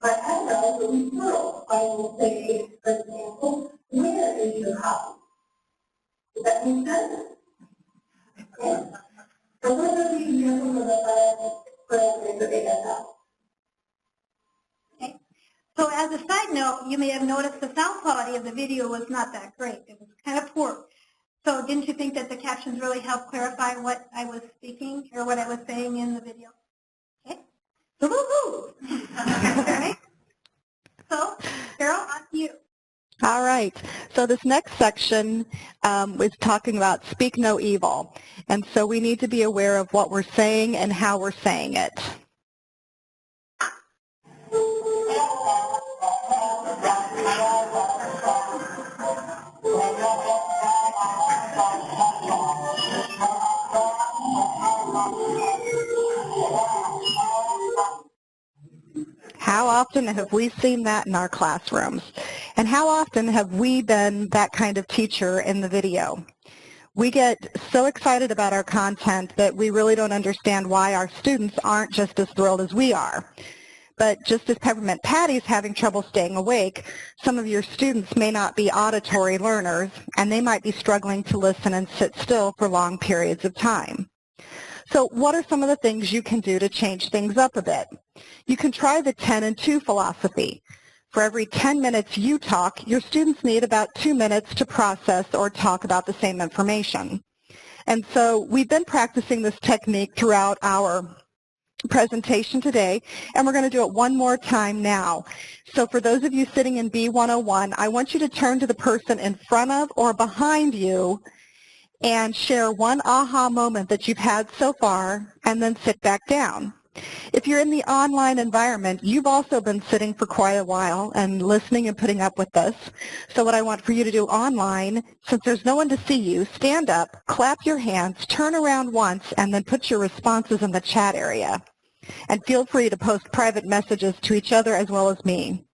my eyebrows will be furrowed. I will say, for example, where is your coffee? Does that make sense? Okay. So those are the examples of the parameters of ASL. Okay. So as a side note, you may have noticed the sound quality of the video was not that great. It was kind of poor. So didn't you think that the captions really helped clarify what I was speaking or what I was saying in the video? Okay. So woo-hoo! All right. So, Carol, on to you. All right. So this next section is talking about speak no evil. And so we need to be aware of what we're saying and how we're saying it. How often have we seen that in our classrooms? And how often have we been that kind of teacher in the video? We get so excited about our content that we really don't understand why our students aren't just as thrilled as we are. But just as Peppermint Patty's having trouble staying awake, some of your students may not be auditory learners, and they might be struggling to listen and sit still for long periods of time. So what are some of the things you can do to change things up a bit? You can try the 10 and 2 philosophy. For every 10 minutes you talk, your students need about 2 minutes to process or talk about the same information. And so we've been practicing this technique throughout our presentation today, and we're going to do it one more time now. So for those of you sitting in B101, I want you to turn to the person in front of or behind you and share one aha moment that you've had so far, and then sit back down. If you're in the online environment, you've also been sitting for quite a while and listening and putting up with this. So what I want for you to do online, since there's no one to see you, stand up, clap your hands, turn around once, and then put your responses in the chat area. And feel free to post private messages to each other as well as me.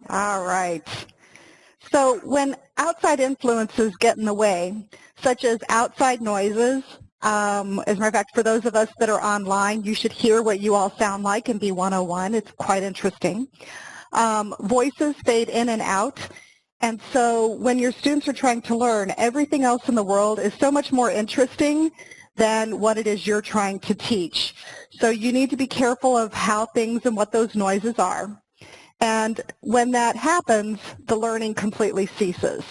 All right. So when outside influences get in the way, such as outside noises, as a matter of fact, for those of us that are online, you should hear what you all sound like in B101. It's quite interesting. Voices fade in and out. And so when your students are trying to learn, everything else in the world is so much more interesting than what it is you're trying to teach. So you need to be careful of how things and what those noises are. And when that happens, the learning completely ceases.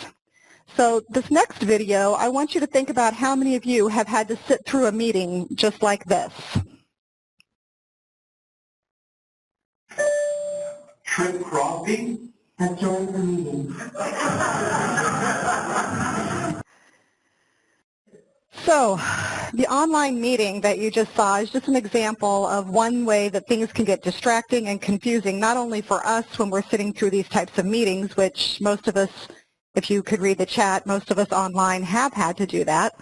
So this next video, I want you to think about how many of you have had to sit through a meeting just like this. Trip Crosby has joined the meeting. So the online meeting that you just saw is just an example of one way that things can get distracting and confusing, not only for us when we're sitting through these types of meetings, which most of us, if you could read the chat, most of us online have had to do that,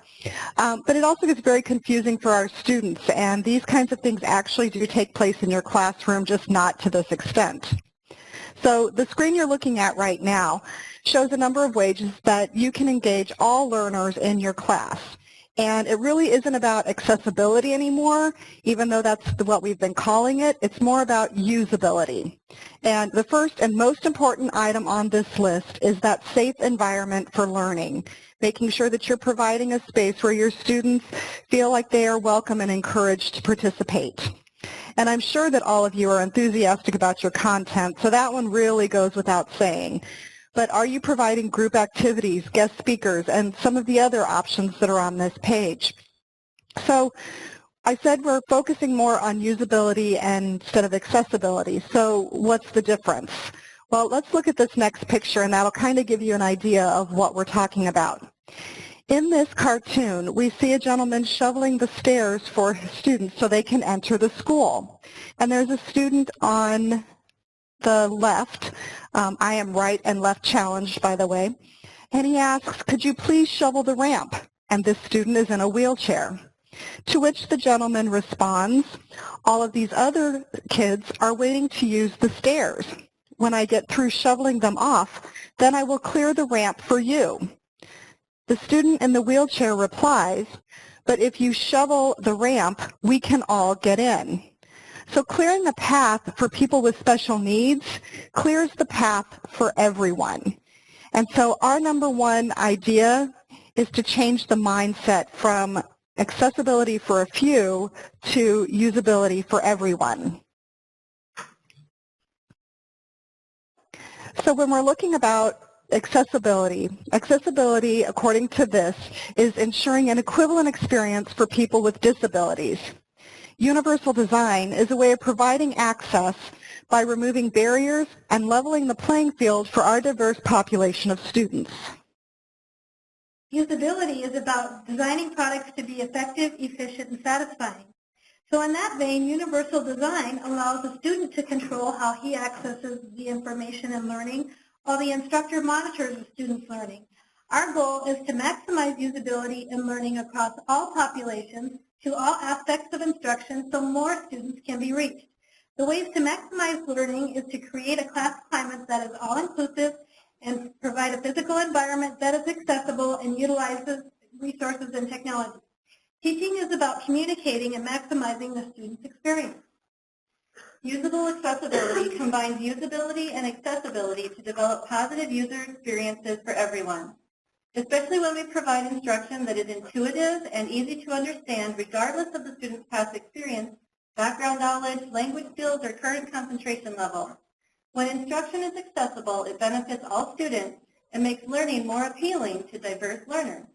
but it also gets very confusing for our students, and these kinds of things actually do take place in your classroom, just not to this extent. So the screen you're looking at right now shows a number of ways that you can engage all learners in your class. And it really isn't about accessibility anymore, even though that's what we've been calling it. It's more about usability. And the first and most important item on this list is that safe environment for learning, making sure that you're providing a space where your students feel like they are welcome and encouraged to participate. And I'm sure that all of you are enthusiastic about your content, so that one really goes without saying. But are you providing group activities, guest speakers, and some of the other options that are on this page? So I said we're focusing more on usability instead of accessibility. So what's the difference? Well, let's look at this next picture, and that'll kind of give you an idea of what we're talking about. In this cartoon, we see a gentleman shoveling the stairs for students so they can enter the school. And there's a student on the left. I am right and left challenged, by the way. And he asks, could you please shovel the ramp? And this student is in a wheelchair. To which the gentleman responds, all of these other kids are waiting to use the stairs. When I get through shoveling them off, then I will clear the ramp for you. The student in the wheelchair replies, but if you shovel the ramp, we can all get in. So clearing the path for people with special needs clears the path for everyone. And so our number one idea is to change the mindset from accessibility for a few to usability for everyone. So when we're looking about accessibility, according to this, is ensuring an equivalent experience for people with disabilities. Universal design is a way of providing access by removing barriers and leveling the playing field for our diverse population of students. Usability is about designing products to be effective, efficient, and satisfying. So in that vein, universal design allows a student to control how he accesses the information and learning, while the instructor monitors the student's learning. Our goal is to maximize usability and learning across all populations to all aspects of instruction so more students can be reached. The ways to maximize learning is to create a class climate that is all-inclusive and provide a physical environment that is accessible and utilizes resources and technology. Teaching is about communicating and maximizing the student's experience. Usable accessibility combines usability and accessibility to develop positive user experiences for everyone, especially when we provide instruction that is intuitive and easy to understand regardless of the student's past experience, background knowledge, language skills, or current concentration level. When instruction is accessible, it benefits all students and makes learning more appealing to diverse learners.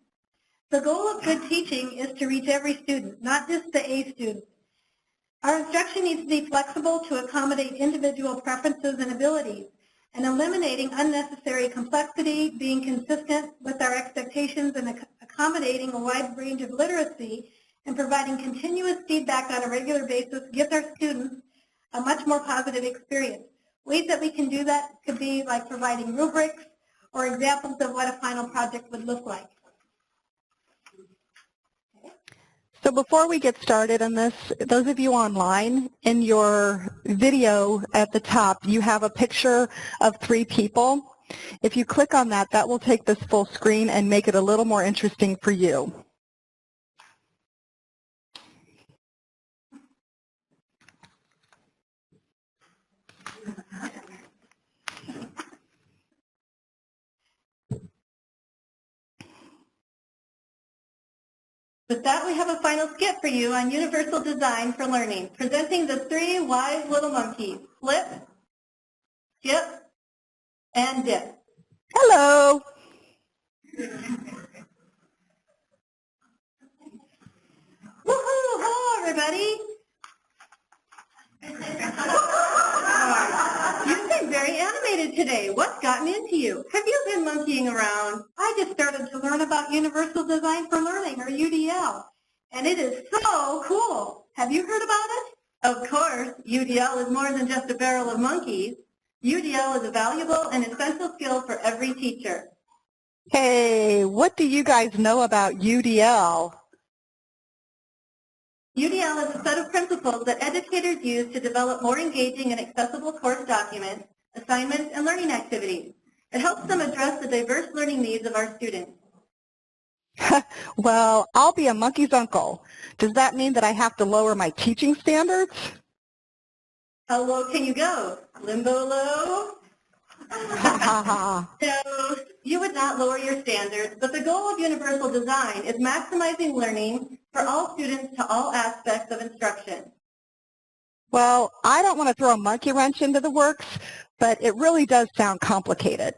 The goal of good teaching is to reach every student, not just the A students. Our instruction needs to be flexible to accommodate individual preferences and abilities, and eliminating unnecessary complexity, being consistent with our expectations, and accommodating a wide range of literacy, and providing continuous feedback on a regular basis gives our students a much more positive experience. Ways that we can do that could be like providing rubrics or examples of what a final project would look like. So before we get started on this, those of you online, in your video at the top, you have a picture of 3 people. If you click on that, that will take this full screen and make it a little more interesting for you. With that, we have a final skit for you on universal design for learning, presenting the 3 wise little monkeys, Flip, Skip, and Dip. Hello. Woohoo! Hello, everybody. You seem very animated today. What's gotten into you? Have you been monkeying around? I just started to learn about Universal Design for Learning, or UDL, and it is so cool. Have you heard about it? Of course, UDL is more than just a barrel of monkeys. UDL is a valuable and essential skill for every teacher. Hey, what do you guys know about UDL? UDL is a set of principles that educators use to develop more engaging and accessible course documents, assignments, and learning activities. It helps them address the diverse learning needs of our students. Well, I'll be a monkey's uncle. Does that mean that I have to lower my teaching standards? How low can you go? Limbo low? So you would not lower your standards, but the goal of universal design is maximizing learning for all students to all aspects of instruction. Well, I don't want to throw a monkey wrench into the works, but it really does sound complicated.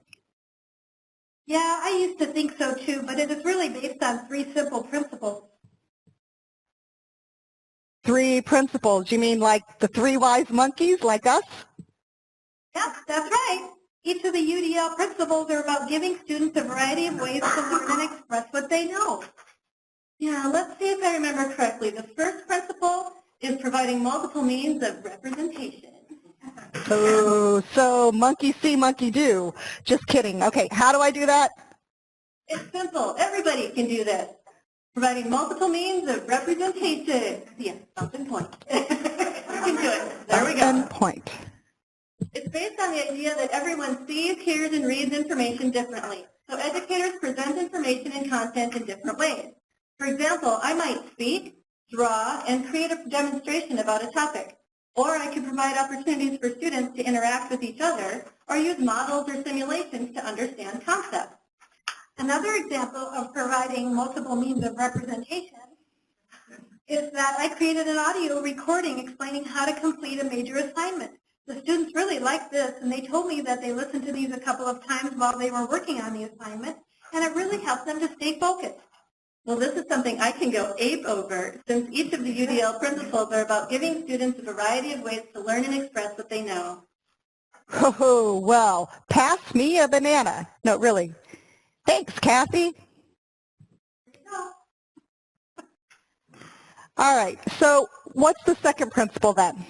Yeah, I used to think so too, but it is really based on 3 simple principles. 3 principles? You mean like the 3 wise monkeys like us? Yep, that's right. Each of the UDL principles are about giving students a variety of ways to learn and express what they know. Yeah, let's see if I remember correctly. The first principle is providing multiple means of representation. Oh, so monkey see, monkey do. Just kidding. Okay, how do I do that? It's simple. Everybody can do this. Providing multiple means of representation. Yeah, something point. You can do it. There we go. And point. It's based on the idea that everyone sees, hears, and reads information differently. So educators present information and content in different ways. For example, I might speak, draw, and create a demonstration about a topic. Or I could provide opportunities for students to interact with each other or use models or simulations to understand concepts. Another example of providing multiple means of representation is that I created an audio recording explaining how to complete a major assignment. The students really liked this, and they told me that they listened to these a couple of times while they were working on the assignment, and it really helped them to stay focused. Well, this is something I can go ape over, since each of the UDL principles are about giving students a variety of ways to learn and express what they know. Oh, well, pass me a banana. No, really. Thanks, Kathy. All right, so what's the second principle then?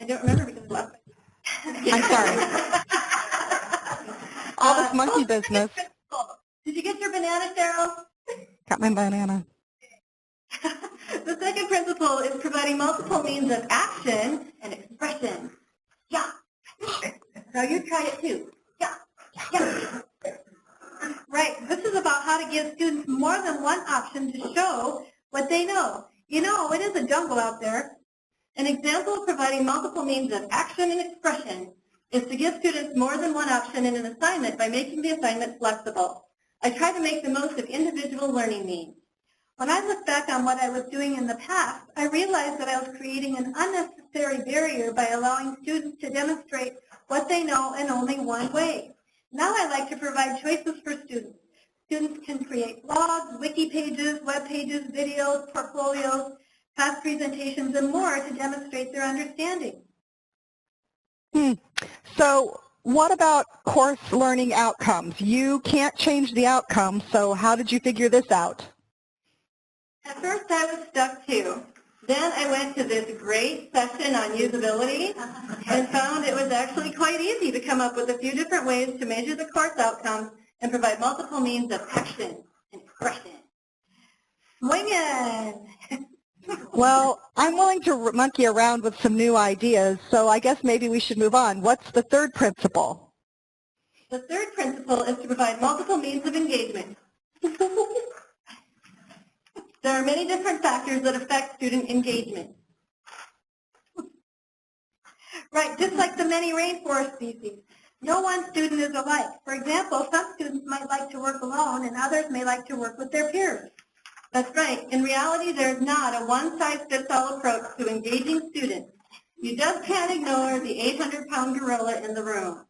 I don't remember because last. I'm sorry. All this monkey business. Did you get your banana, Cheryl? Got my banana. The second principle is providing multiple means of action and expression. Yeah. Now you try it too. Yeah. Yeah. Right. This is about how to give students more than one option to show what they know. You know, it is a jungle out there. An example of providing multiple means of action and expression is to give students more than one option in an assignment by making the assignment flexible. I try to make the most of individual learning needs. When I look back on what I was doing in the past, I realized that I was creating an unnecessary barrier by allowing students to demonstrate what they know in only one way. Now I like to provide choices for students. Students can create blogs, wiki pages, web pages, videos, portfolios, past presentations, and more to demonstrate their understanding. So what about course learning outcomes? You can't change the outcome, so how did you figure this out? At first I was stuck too. Then I went to this great session on usability and found it was actually quite easy to come up with a few different ways to measure the course outcomes and provide multiple means of action and expression. Swingin'! Well, I'm willing to monkey around with some new ideas, so I guess maybe we should move on. What's the third principle? The third principle is to provide multiple means of engagement. There are many different factors that affect student engagement. Right, just like the many rainforest species. No one student is alike. For example, some students might like to work alone and others may like to work with their peers. That's right. In reality, there's not a one-size-fits-all approach to engaging students. You just can't ignore the 800-pound gorilla in the room.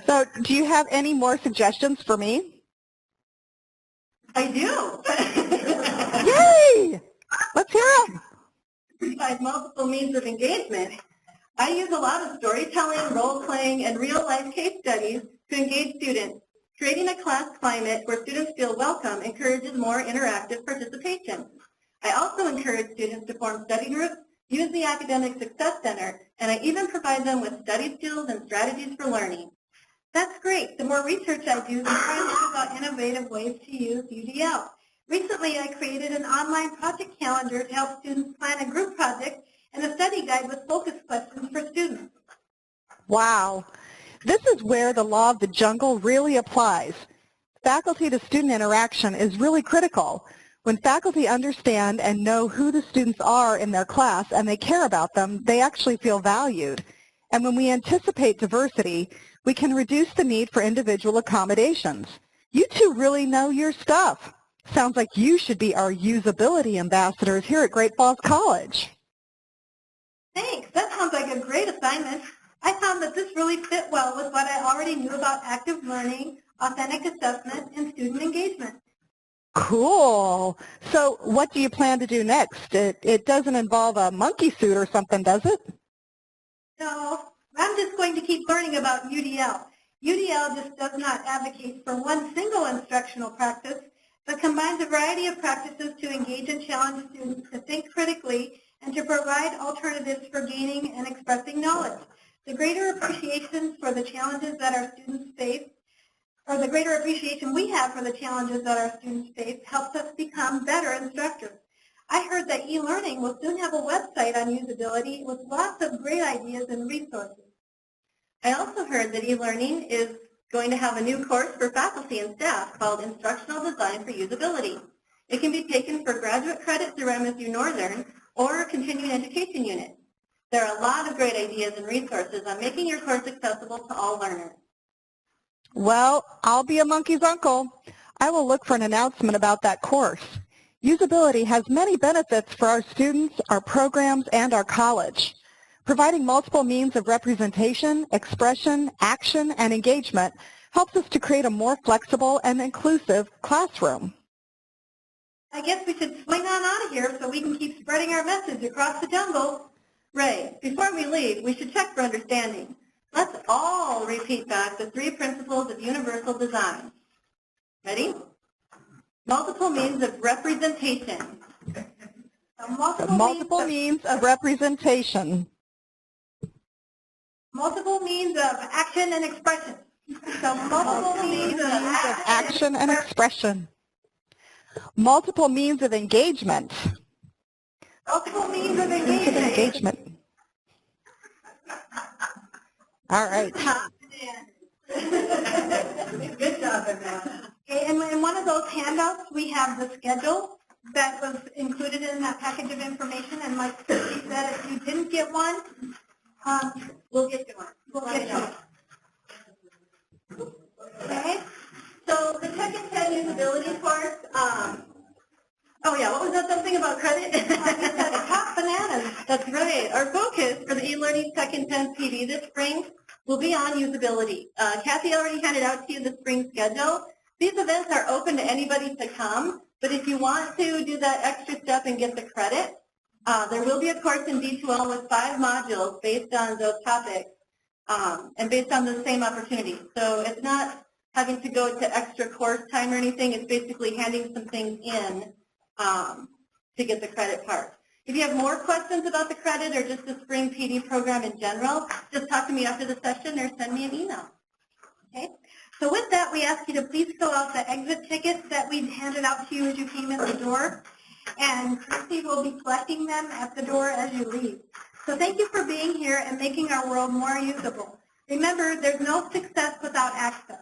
So do you have any more suggestions for me? I do. Yay! Let's hear them. Besides multiple means of engagement, I use a lot of storytelling, role-playing, and real-life case studies to engage students. Creating a class climate where students feel welcome encourages more interactive participation. I also encourage students to form study groups, use the Academic Success Center, and I even provide them with study skills and strategies for learning. That's great. The more research I do, the more I learn about innovative ways to use UDL. Recently, I created an online project calendar to help students plan a group project and a study guide with focus questions for students. Wow. This is where the law of the jungle really applies. Faculty-to-student interaction is really critical. When faculty understand and know who the students are in their class and they care about them, they actually feel valued. And when we anticipate diversity, we can reduce the need for individual accommodations. You two really know your stuff. Sounds like you should be our usability ambassadors here at Great Falls College. Thanks. That sounds like a great assignment. I found that this really fit well with what I already knew about active learning, authentic assessment, and student engagement. Cool. So what do you plan to do next? It doesn't involve a monkey suit or something, does it? No, I'm just going to keep learning about UDL. UDL just does not advocate for one single instructional practice, but combines a variety of practices to engage and challenge students to think critically and to provide alternatives for gaining and expressing knowledge. The greater appreciation for the challenges that our students face, or the greater appreciation we have for the challenges that our students face, helps us become better instructors. I heard that e-learning will soon have a website on usability with lots of great ideas and resources. I also heard that e-learning is going to have a new course for faculty and staff called Instructional Design for Usability. It can be taken for graduate credit through MSU Northern or continuing education unit. There are a lot of great ideas and resources on making your course accessible to all learners. Well, I'll be a monkey's uncle. I will look for an announcement about that course. Usability has many benefits for our students, our programs, and our college. Providing multiple means of representation, expression, action, and engagement helps us to create a more flexible and inclusive classroom. I guess we should swing on out of here so we can keep spreading our message across the jungle. Ray, before we leave, we should check for understanding. Let's all repeat back the 3 principles of universal design. Ready? Multiple means of representation. Multiple means of representation. Multiple means of action and expression. So multiple means of action and expression. Multiple means of engagement. Multiple means of engagement. All right. Good job, Amanda. Okay, and in one of those handouts, we have the schedule that was included in that package of information. And like Christy said, if you didn't get one, we'll get you one. We'll get you one. Okay. So the Tech and 10 usability course. Oh yeah, what was that something about credit? Hot bananas. That's right. Our focus for the eLearning Tech and 10 PD this spring will be on usability. Kathy already handed out to you the spring schedule. These events are open to anybody to come, but if you want to do that extra step and get the credit, there will be a course in D2L with 5 modules based on those topics and based on the same opportunity. So it's not having to go to extra course time or anything. It's basically handing some things in to get the credit part. If you have more questions about the credit or just the spring PD program in general, just talk to me after the session or send me an email. Okay? So with that, we ask you to please fill out the exit tickets that we handed out to you as you came in the door, and Christy will be collecting them at the door as you leave. So thank you for being here and making our world more usable. Remember, there's no success without access.